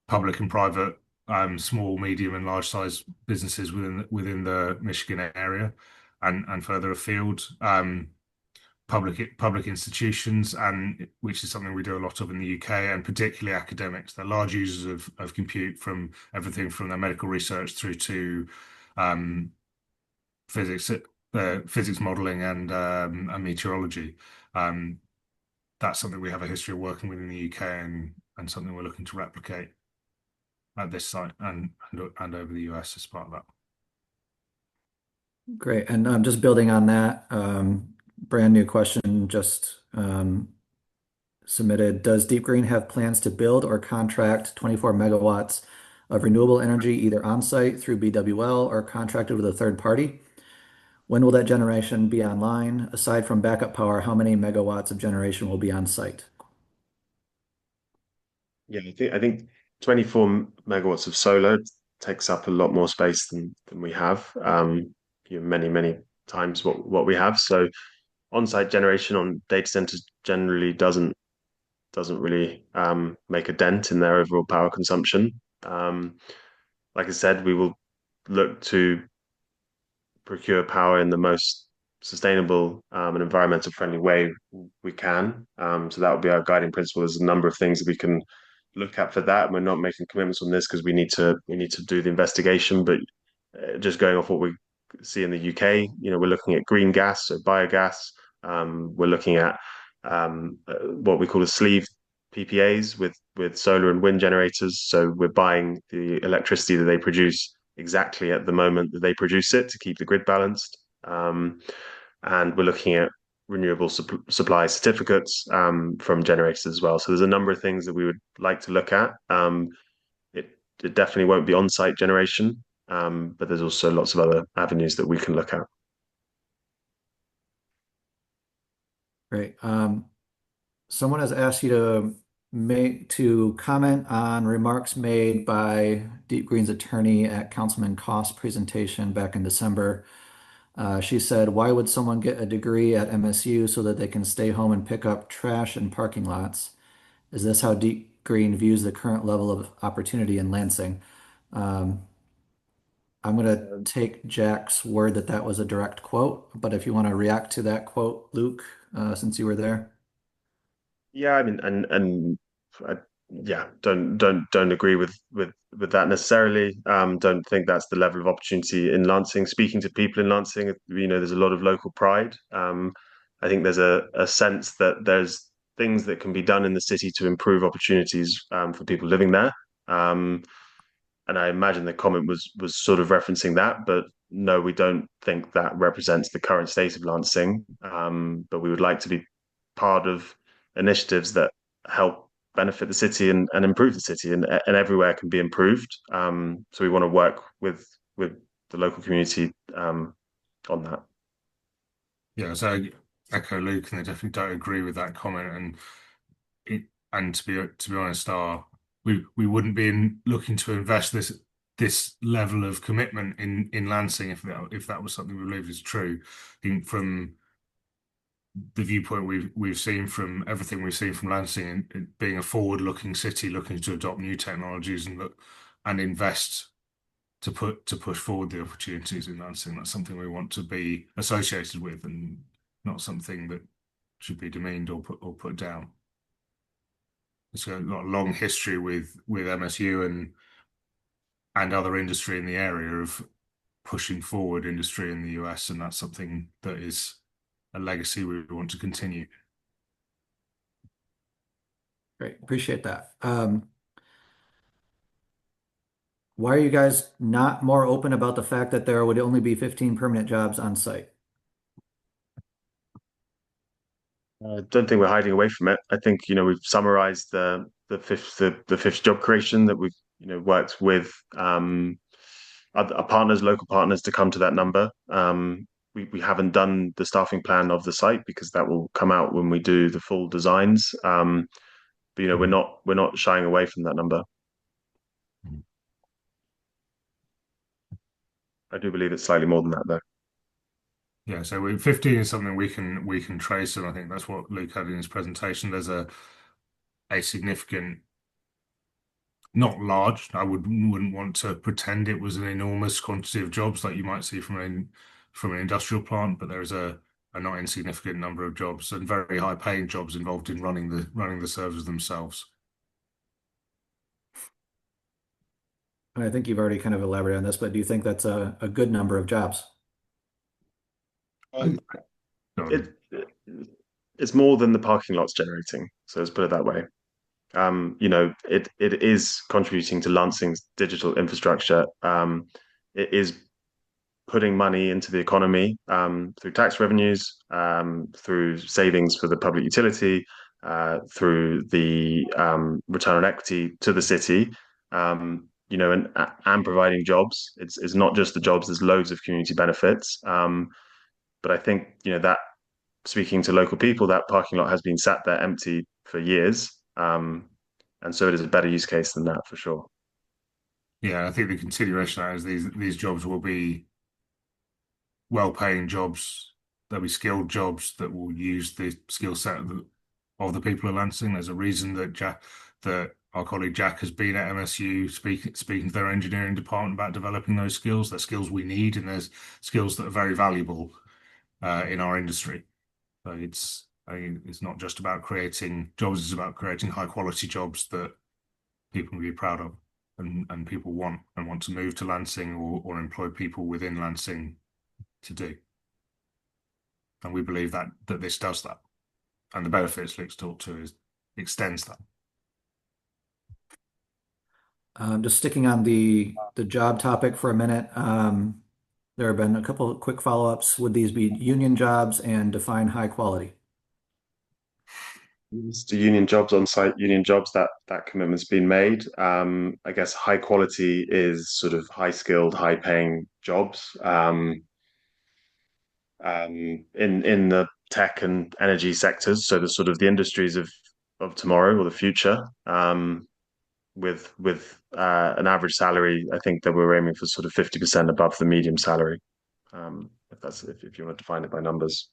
public and private, small, medium, and large size businesses within the Michigan area and further afield. Public institutions, and which is something we do a lot of in the UK, and particularly academics. They're large users of compute, from everything from their medical research through to physics modeling and meteorology. That's something we have a history of working with in the UK, and something we're looking to replicate at this site and over the US as part of that. Great. And just building on that, brand new question just submitted. Does Deep Green have plans to build or contract 24 megawatts of renewable energy either on-site through BWL or contracted with a third party? When will that generation be online? Aside from backup power, how many megawatts of generation will be on site? Yeah, I think 24 megawatts of solar takes up a lot more space than we have. Many times what we have. So on-site generation on data centers generally doesn't really make a dent in their overall power consumption. Like I said, we will look to procure power in the most sustainable and environmental friendly way we can. So that would be our guiding principle. There's a number of things that we can look at for that. We're not making commitments on this because we need to do the investigation. But just going off what we see in the UK, we're looking at green gas, so biogas. We're looking at what we call a sleeve PPAs with solar and wind generators. So we're buying the electricity that they produce exactly at the moment that they produce it to keep the grid balanced. And we're looking at renewable supply certificates from generators as well. So there's a number of things that we would like to look at. It definitely won't be on-site generation, but there's also lots of other avenues that we can look at. Great. Someone has asked you to comment on remarks made by Deep Green's attorney at Councilman Cost's presentation back in December. She said, "Why would someone get a degree at MSU so that they can stay home and pick up trash in parking lots? Is this how Deep Green views the current level of opportunity in Lansing?" Um, I'm going to take Jack's word that that was a direct quote, but if you want to react to that quote, Luke, since you were there. Yeah, I mean, and I, yeah, don't agree with that necessarily. Don't think that's the level of opportunity in Lansing. Speaking to people in Lansing, there's a lot of local pride. I think there's a sense that there's things that can be done in the city to improve opportunities for people living there. Um, and I imagine the comment was sort of referencing that, but no, we don't think that represents the current state of Lansing. But we would like to be part of initiatives that help benefit the city and improve the city, and everywhere can be improved. So we want to work with the local community on that. Yeah, so I echo Luke, and I definitely don't agree with that comment. And to be honest, we wouldn't be looking to invest this level of commitment in Lansing if that was something we believe is true. I think from the viewpoint we've seen from everything we've seen from Lansing and being a forward-looking city, looking to adopt new technologies and invest to push forward the opportunities in Lansing. That's something we want to be associated with, and not something that should be demeaned or put down. It's got a long history with MSU and other industry in the area of pushing forward industry in the US, and that's something that is a legacy we want to continue. Great. Appreciate that. Why are you guys not more open about the fact that there would only be 15 permanent jobs on site? I don't think we're hiding away from it. I think we've summarized the fifth job creation that we've worked with our partners, local partners, to come to that number. We haven't done the staffing plan of the site because that will come out when we do the full designs. But we're not shying away from that number. I do believe it's slightly more than that though. Yeah, so 15 is something we can trace, and I think that's what Luke had in his presentation. There's a significant, not large. I wouldn't want to pretend it was an enormous quantity of jobs like you might see from an industrial plant, but there is a not insignificant number of jobs and very high paying jobs involved in running the servers themselves. I think you've already kind of elaborated on this, but do you think that's a good number of jobs? Um, it, it's more than the parking lot's generating. So let's put it that way. It is contributing to Lansing's digital infrastructure. It is putting money into the economy through tax revenues, through savings for the public utility, through the return on equity to the city, and providing jobs. It's not just the jobs. There's loads of community benefits. But I think that speaking to local people, that parking lot has been sat there empty for years. And so it is a better use case than that for sure. Yeah, I think the continuation of that is these jobs will be well-paying jobs. There'll be skilled jobs that will use the skill set of the people of Lansing. There's a reason that our colleague Jack has been at MSU speaking to their engineering department about developing those skills. They're skills we need, and there's skills that are very valuable in our industry. So it's not just about creating jobs; it's about creating high-quality jobs that people will be proud of and people want to move to Lansing or employ people within Lansing to do. And we believe that this does that. And the benefits Luke's talked to is extends that. Just sticking on the job topic for a minute. There have been a couple of quick follow-ups. Would these be union jobs and define high quality? To union jobs, on-site union jobs, that commitment's been made. I guess high quality is sort of high skilled, high paying jobs. In the tech and energy sectors, so the sort of the industries of tomorrow or the future. With an average salary, I think that we're aiming for sort of 50% above the medium salary. If you want to define it by numbers.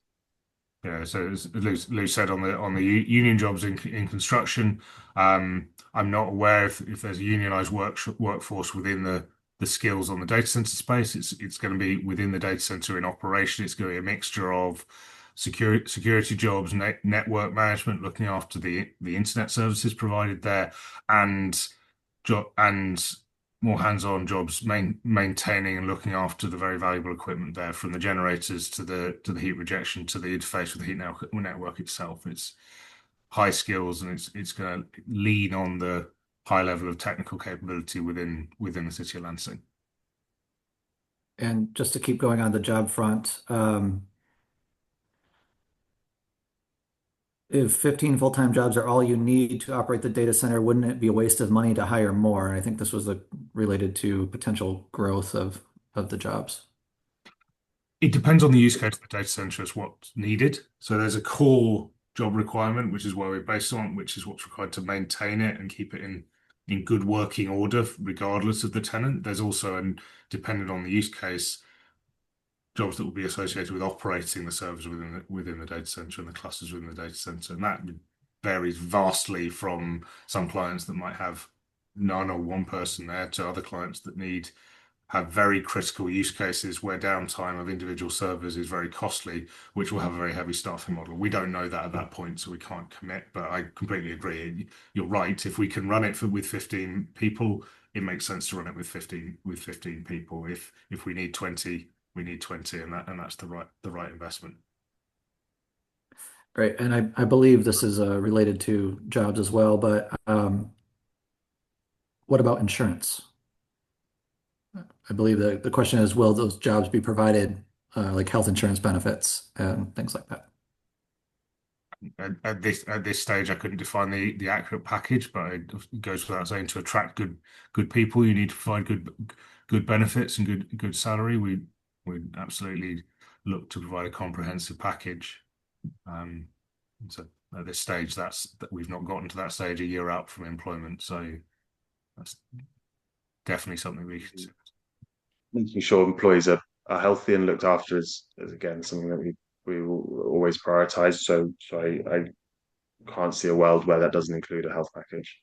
Yeah, so as Lou said on the union jobs in construction, I'm not aware if there's a unionized workforce within the skills on the data center space. It's going to be within the data center in operation. It's going to be a mixture of security jobs, network management, looking after the internet services provided there, and and more hands-on jobs, maintaining and looking after the very valuable equipment there, from the generators to the heat rejection to the interface with the heat network itself. It's high skills, and it's going to lean on the high level of technical capability within the city of Lansing. And just to keep going on the job front, if 15 full-time jobs are all you need to operate the data center, wouldn't it be a waste of money to hire more? And I think this was related to potential growth of the jobs. It depends on the use case of the data center as what's needed. So there's a core job requirement, which is where we're based on, which is what's required to maintain it and keep it in good working order, regardless of the tenant. There's also, and depending on the use case, jobs that will be associated with operating the servers within the data center and the clusters within the data center. And that varies vastly from some clients that might have none or one person there to other clients that have very critical use cases where downtime of individual servers is very costly, which will have a very heavy staffing model. We don't know that at that point, so we can't commit, but I completely agree. You're right. If we can run it with 15 people, it makes sense to run it with 15 people. If we need 20, we need 20, and that's the right investment. Great. And I believe this is related to jobs as well, but what about insurance? I believe the question is, will those jobs be provided like health insurance benefits and things like that? At this stage, I couldn't define the accurate package, but it goes without saying, to attract good people, you need to provide good benefits and good salary. We absolutely look to provide a comprehensive package. So at this stage, that we've not gotten to that stage a year out from employment, so that's definitely something we consider. Making sure employees are healthy and looked after is again something that we will always prioritize. So I can't see a world where that doesn't include a health package.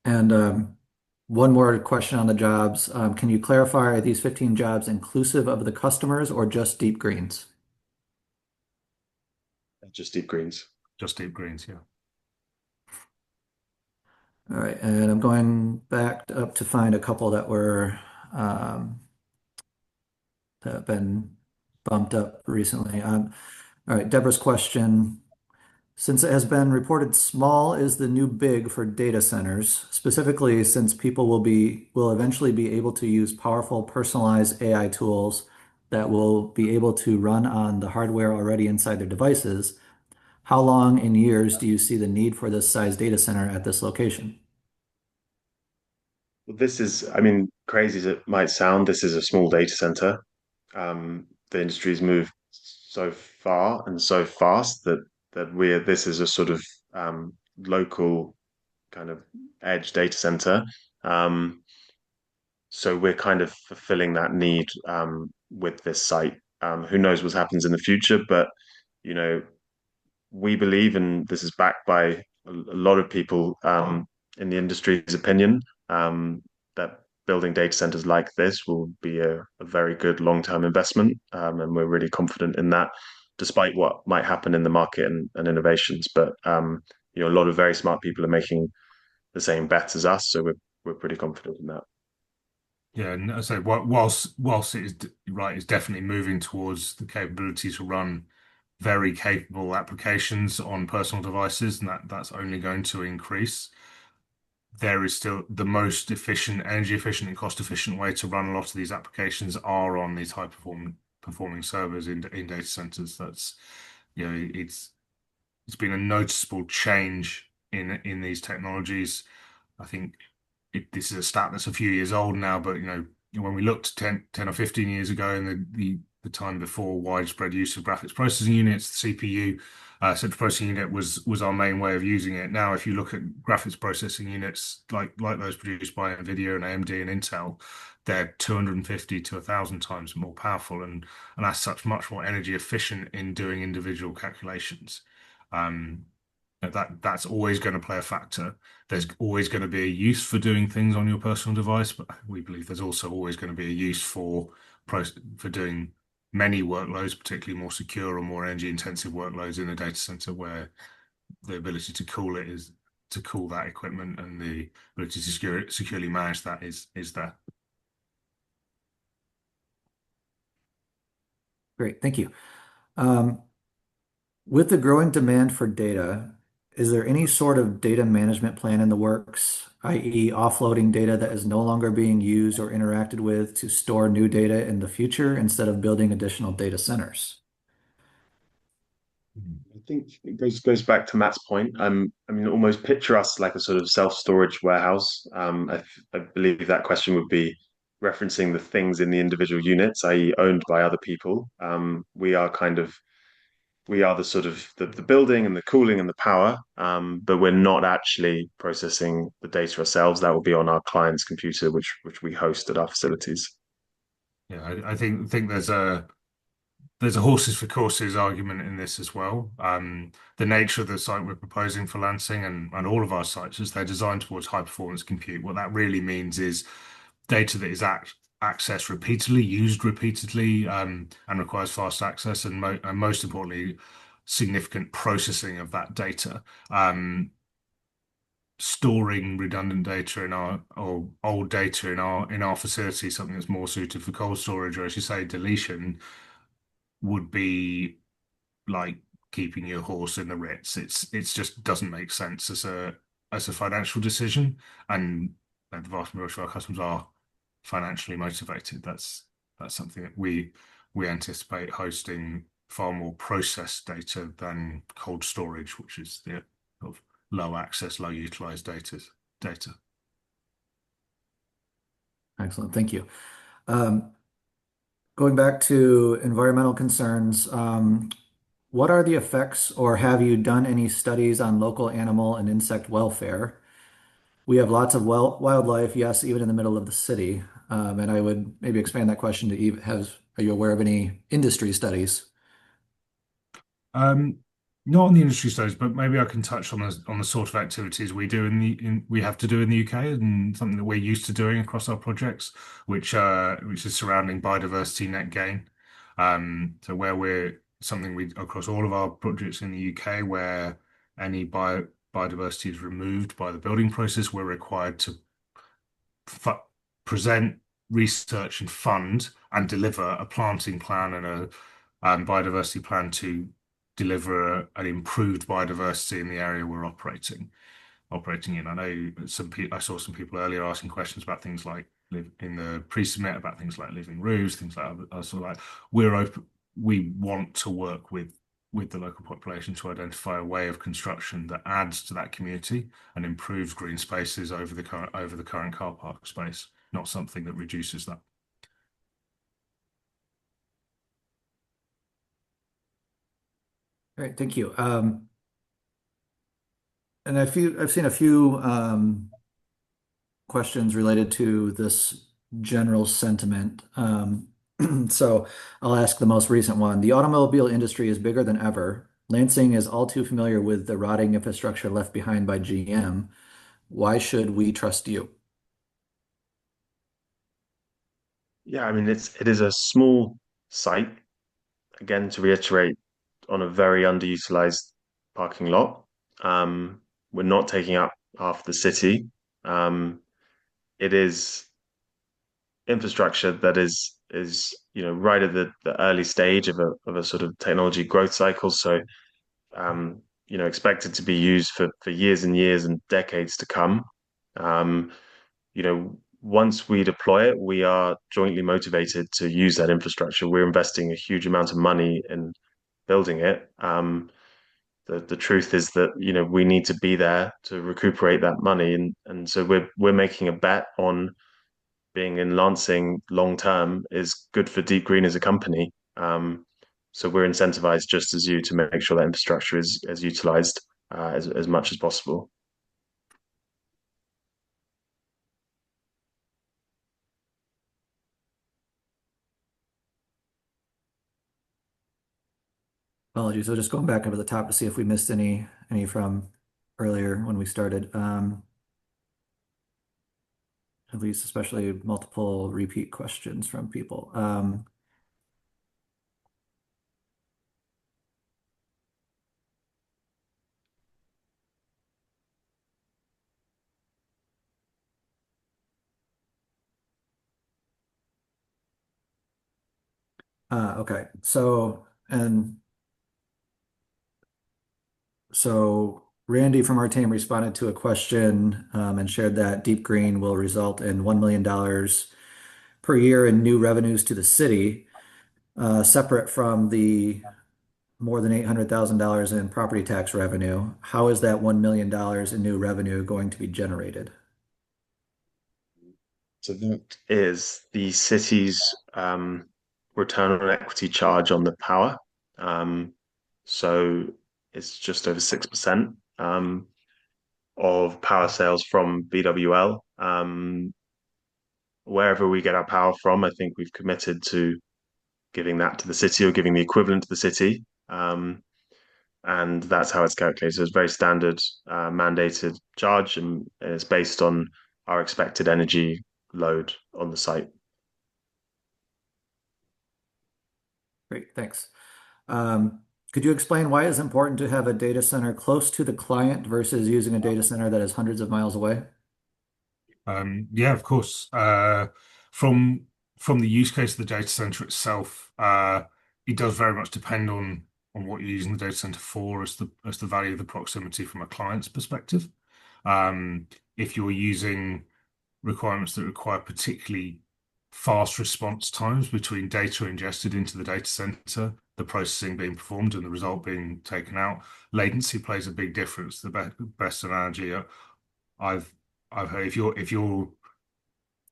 And one more question on the jobs. Can you clarify, are these 15 jobs inclusive of the customers or just Deep Greens? Just deep greens. Just Deep Greens, yeah. All right, and I'm going back up to find a couple that have been bumped up recently. All right, Deborah's question. Since it has been reported small is the new big for data centers, specifically since people will eventually be able to use powerful personalized AI tools that will be able to run on the hardware already inside their devices, how long in years do you see the need for this size data center at this location? Well, this is, I mean, crazy as it might sound, this is a small data center. The industry's moved so far and so fast that this is a sort of local kind of edge data center. So we're kind of fulfilling that need with this site. Who knows what happens in the future, but you know, we believe, and this is backed by a lot of people in the industry's opinion, that building data centers like this will be a very good long-term investment, and we're really confident in that, despite what might happen in the market and innovations. But a lot of very smart people are making the same bets as us, so we're pretty confident in that. Yeah, and so whilst it is right, it's definitely moving towards the capability to run very capable applications on personal devices, and that's only going to increase. There is still the most efficient, energy efficient, and cost efficient way to run a lot of these applications are on these high performing servers in data centers. That's it's been a noticeable change in these technologies. I think this is a stat that's a few years old now, but when we looked 10 or 15 years ago in the time before widespread use of graphics processing units, the CPU, central processing unit was our main way of using it. Now, if you look at graphics processing units like those produced by NVIDIA and AMD and Intel, they're 250 to 1,000 times more powerful and as such much more energy efficient in doing individual calculations. Um, that's always going to play a factor. There's always going to be a use for doing things on your personal device, but we believe there's also always going to be a use for doing many workloads, particularly more secure or more energy intensive workloads in a data center where the ability to cool it is to cool that equipment and the ability to securely manage that is there. Great, thank you. With the growing demand for data, is there any sort of data management plan in the works, i.e., offloading data that is no longer being used or interacted with to store new data in the future instead of building additional data centers? I think it goes back to Matt's point. I mean, almost picture us like a sort of self-storage warehouse. I believe that question would be referencing the things in the individual units, i.e., owned by other people. We are the sort of the building and the cooling and the power, but we're not actually processing the data ourselves. That will be on our client's computer, which we host at our facilities. Yeah, I think there's a horses for courses argument in this as well. The nature of the site we're proposing for Lansing and all of our sites is they're designed towards high performance compute. What that really means is data that is accessed repeatedly, used repeatedly, and requires fast access, and most importantly, significant processing of that data. Storing redundant data in our or old data in our facility, something that's more suited for cold storage, or as you say, deletion, would be like keeping your horse in the Ritz. It's just doesn't make sense as a financial decision, and the vast majority of our customers are financially motivated. That's something that we anticipate hosting far more processed data than cold storage, which is the sort of low access, low utilized data. Excellent, thank you. Going back to environmental concerns, what are the effects, or have you done any studies on local animal and insect welfare? We have lots of wildlife, yes, even in the middle of the city. And I would maybe expand that question to are you aware of any industry studies? Um, Not on the industry studies, but maybe I can touch on the sort of activities we have to do in the UK and something that we're used to doing across our projects, which is surrounding biodiversity net gain. So where we're something we across all of our projects in the UK where any biodiversity is removed by the building process, we're required to present, research, and fund and deliver a planting plan and a biodiversity plan to deliver an improved biodiversity in the area we're operating in. I know I saw some people earlier asking questions about things like live in the pre-submit about things like living roofs, things like that. I was sort of like, we're open. We want to work with the local population to identify a way of construction that adds to that community and improves green spaces over the current car park space, not something that reduces that. All right, thank you. And I've seen a few questions related to this general sentiment. So I'll ask the most recent one. The automobile industry is bigger than ever. Lansing is all too familiar with the rotting infrastructure left behind by GM. Why should we trust you? Yeah, I mean it is a small site, again to reiterate, on a very underutilized parking lot. Um, we're not taking up half the city. Um, it is infrastructure that is right at the early stage of a sort of technology growth cycle. So expected to be used for years and years and decades to come. Um, Once we deploy it, we are jointly motivated to use that infrastructure. We're investing a huge amount of money in building it. The truth is that we need to be there to recuperate that money, and so we're making a bet on being in Lansing long term is good for Deep Green as a company. So we're incentivized just as you to make sure that infrastructure is utilized as much as possible. Apologies. So just going back over the top to see if we missed any from earlier when we started. At least especially multiple repeat questions from people. Okay. So Randy from our team responded to a question and shared that Deep Green will result in $1 million per year in new revenues to the city, separate from the more than $800,000 in property tax revenue. How is that $1 million in new revenue going to be generated? So that is the city's return on equity charge on the power. Um, so it's just over 6% of power sales from BWL. Wherever we get our power from, I think we've committed to giving that to the city or giving the equivalent to the city. And that's how it's calculated. So it's very standard mandated charge, and it's based on our expected energy load on the site. Great, thanks. Could you explain why it's important to have a data center close to the client versus using a data center that is hundreds of miles away? Yeah, of course. From from the use case of the data center itself, it does very much depend on what you're using the data center for as the value of the proximity from a client's perspective. If you're using requirements that require particularly fast response times between data ingested into the data center, the processing being performed, and the result being taken out, latency plays a big difference. The best analogy I've I've heard if you're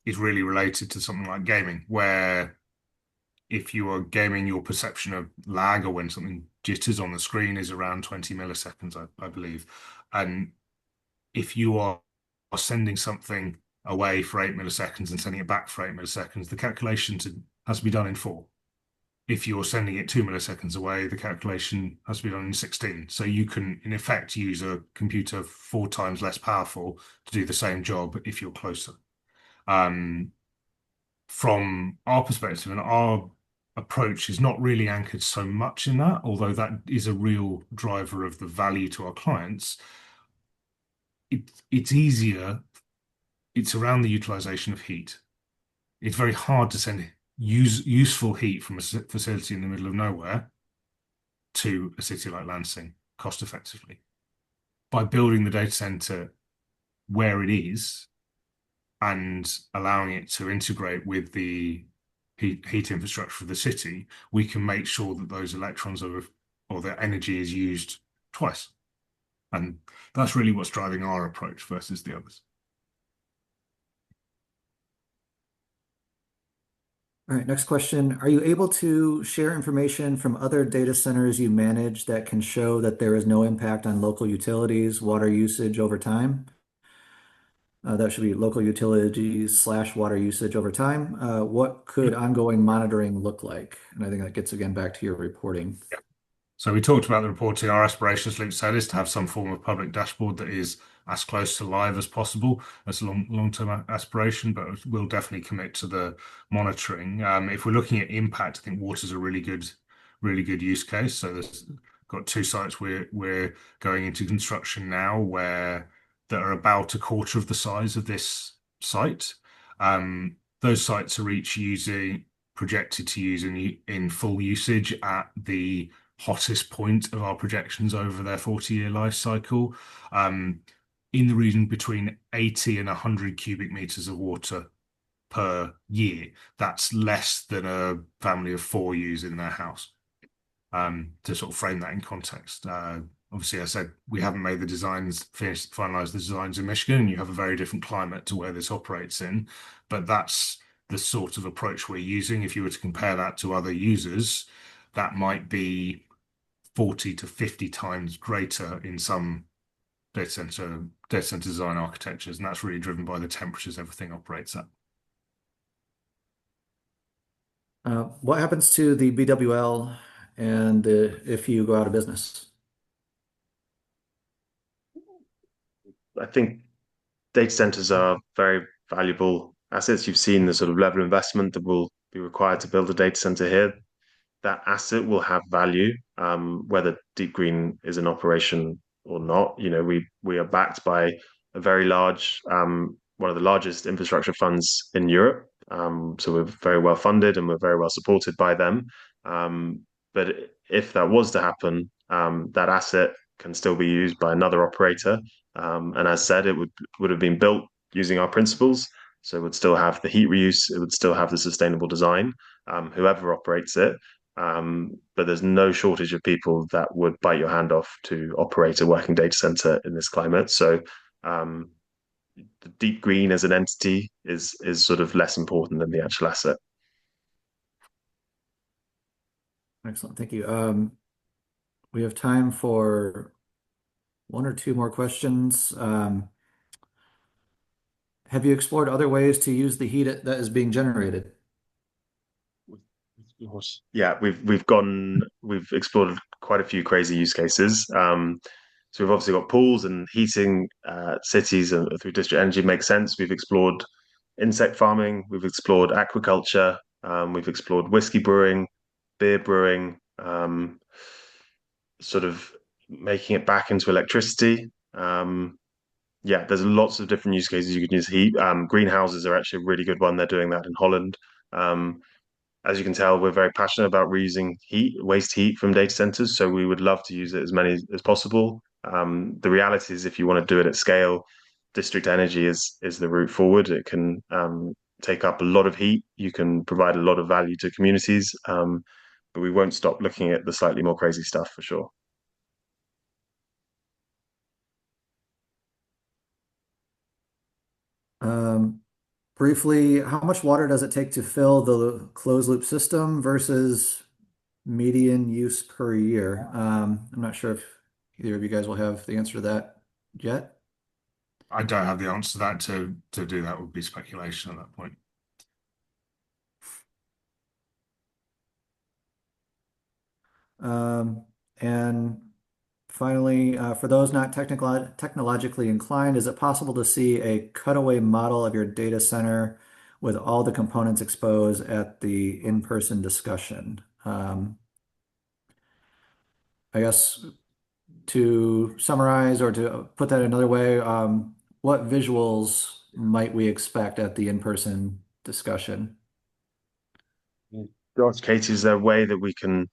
is really related to something like gaming, where if you are gaming, your perception of lag or when something jitters on the screen is around 20 milliseconds, I believe. And if you are sending something away for 8 milliseconds and sending it back for 8 milliseconds, the calculation has to be done in four. If you're sending it 2 milliseconds away, the calculation has to be done in 16. So you can, in effect, use a computer 4 times less powerful to do the same job if you're closer. Um, from our perspective, and our approach is not really anchored so much in that, although that is a real driver of the value to our clients. It's easier. It's around the utilization of heat. It's very hard to send useful heat from a facility in the middle of nowhere to a city like Lansing cost effectively. By building the data center where it is and allowing it to integrate with the heat infrastructure of the city, we can make sure that those electrons or the energy is used twice. And that's really what's driving our approach versus the others. All right, next question. Are you able to share information from other data centers you manage that can show that there is no impact on local utilities, water usage over time? That should be local utilities slash water usage over time. What could ongoing monitoring look like? And I think that gets again back to your reporting. So we talked about the reporting. Our aspirations, Luke said, is to have some form of public dashboard that is as close to live as possible. That's a long-term aspiration, but we'll definitely commit to the monitoring. If we're looking at impact, I think water's a really good use case. So there's got two sites we're going into construction now where that are about a quarter of the size of this site. Those sites are each using projected to use in full usage at the hottest point of our projections over their 40-year life cycle, in the region between 80 and 100 cubic meters of water per year. That's less than a family of four use in their house. To sort of frame that in context. Obviously, I said we haven't made the designs, finalized the designs in Michigan, and you have a very different climate to where this operates in. But that's the sort of approach we're using. If you were to compare that to other users, that might be 40 to 50 times greater in some data center design architectures, and that's really driven by the temperatures everything operates at. What happens to the BWL and if you go out of business? I think data centers are very valuable assets. You've seen the sort of level of investment that will be required to build a data center here. That asset will have value, whether Deep Green is in operation or not. You know, we are backed by a very large, one of the largest infrastructure funds in Europe. So we're very well funded and we're very well supported by them. But if that was to happen, that asset can still be used by another operator. And as said, it would have been built using our principles. So it would still have the heat reuse, it would still have the sustainable design, whoever operates it. But there's no shortage of people that would bite your hand off to operate a working data center in this climate. So the Deep Green as an entity is sort of less important than the actual asset. Excellent, thank you. We have time for one or two more questions. Have you explored other ways to use the heat that is being generated? Yeah, we've explored quite a few crazy use cases. So we've obviously got pools and heating cities and through district energy makes sense. We've explored insect farming, we've explored aquaculture, we've explored whiskey brewing, beer brewing, sort of making it back into electricity. Yeah, there's lots of different use cases you can use heat. Greenhouses are actually a really good one. They're doing that in Holland. As you can tell, we're very passionate about reusing waste heat from data centers. So we would love to use it as many as possible. The reality is, if you want to do it at scale, district energy is the route forward. It can take up a lot of heat. You can provide a lot of value to communities. But we won't stop looking at the slightly more crazy stuff for sure. Briefly, how much water does it take to fill the closed loop system versus median use per year? I'm not sure if either of you guys will have the answer to that yet. I don't have the answer to that. To do that would be speculation at that point. And finally, for those not technologically inclined, is it possible to see a cutaway model of your data center with all the components exposed at the in-person discussion? I guess to summarize or to put that another way, what visuals might we expect at the in-person discussion? Josh, Katie, is there a way that we can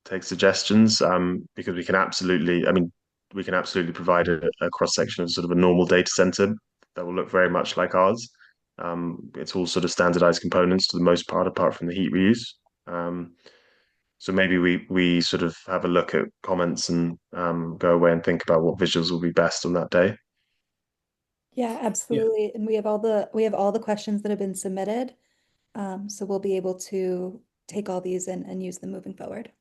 take suggestions? Because we can absolutely, I mean, we can absolutely provide a cross section of sort of a normal data center that will look very much like ours. It's all sort of standardized components to the most part, apart from the heat reuse. Um, so maybe we sort of have a look at comments and go away and think about what visuals will be best on that day. Yeah, Yeah. absolutely. And we have all the questions that have been submitted. So we'll be able to take all these and use them moving forward.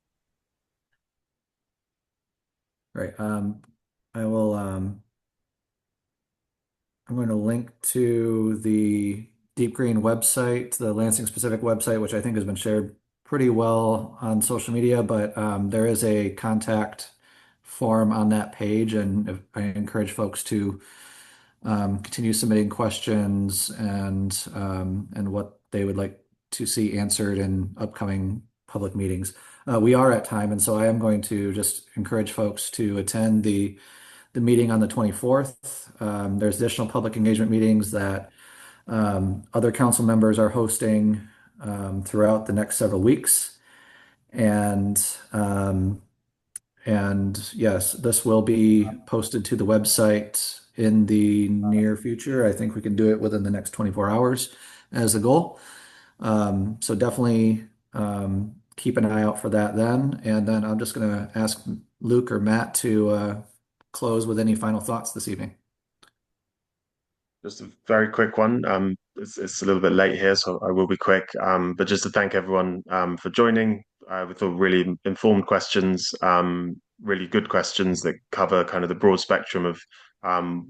Right. I will I'm going to link to the Deep Green website, the Lansing specific website, which I think has been shared pretty well on social media, but there is a contact form on that page, and I encourage folks to continue submitting questions and what they would like to see answered in upcoming public meetings. We are at time, and so I am going to just encourage folks to attend the meeting on the 24th. There's additional public engagement meetings that other council members are hosting throughout the next several weeks. And yes, this will be posted to the website in the near future. I think we can do it within the next 24 hours as a goal. So definitely keep an eye out for that then. And then I'm just going to ask Luke or Matt to close with any final thoughts this evening. Just a very quick one. It's a little bit late here, so I will be quick. But just to thank everyone for joining with all really informed questions, really good questions that cover kind of the broad spectrum of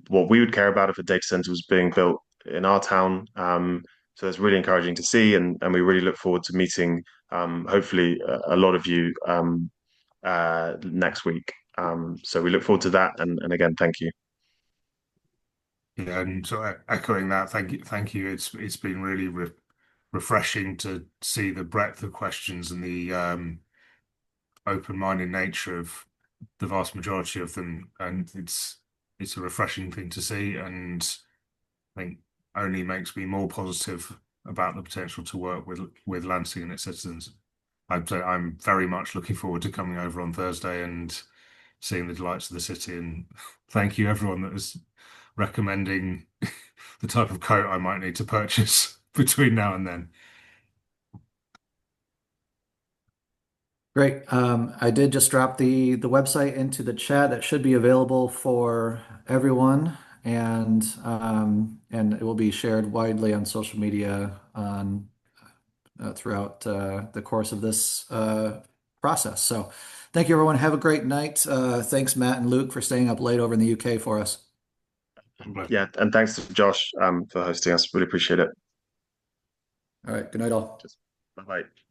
what we would care about if a data center was being built in our town. So it's really encouraging to see, and we really look forward to meeting hopefully a lot of you next week. So we look forward to that, and again, thank you. Yeah, and so echoing that, thank you. It's been really refreshing to see the breadth of questions and the open-minded nature of the vast majority of them, and it's a refreshing thing to see, and I think only makes me more positive about the potential to work with Lansing and its citizens. I'm very much looking forward to coming over on Thursday and seeing the delights of the city. And thank you everyone that was recommending the type of coat I might need to purchase between now and then. Great. I did just drop the website into the chat. That should be available for everyone, and it will be shared widely on social media on throughout the course of this process. So, thank you, everyone. Have a great night. Thanks, Matt and Luke, for staying up late over in the UK for us. Yeah, and thanks to Josh for hosting us. Really appreciate it. All right. Good night, all. Bye bye.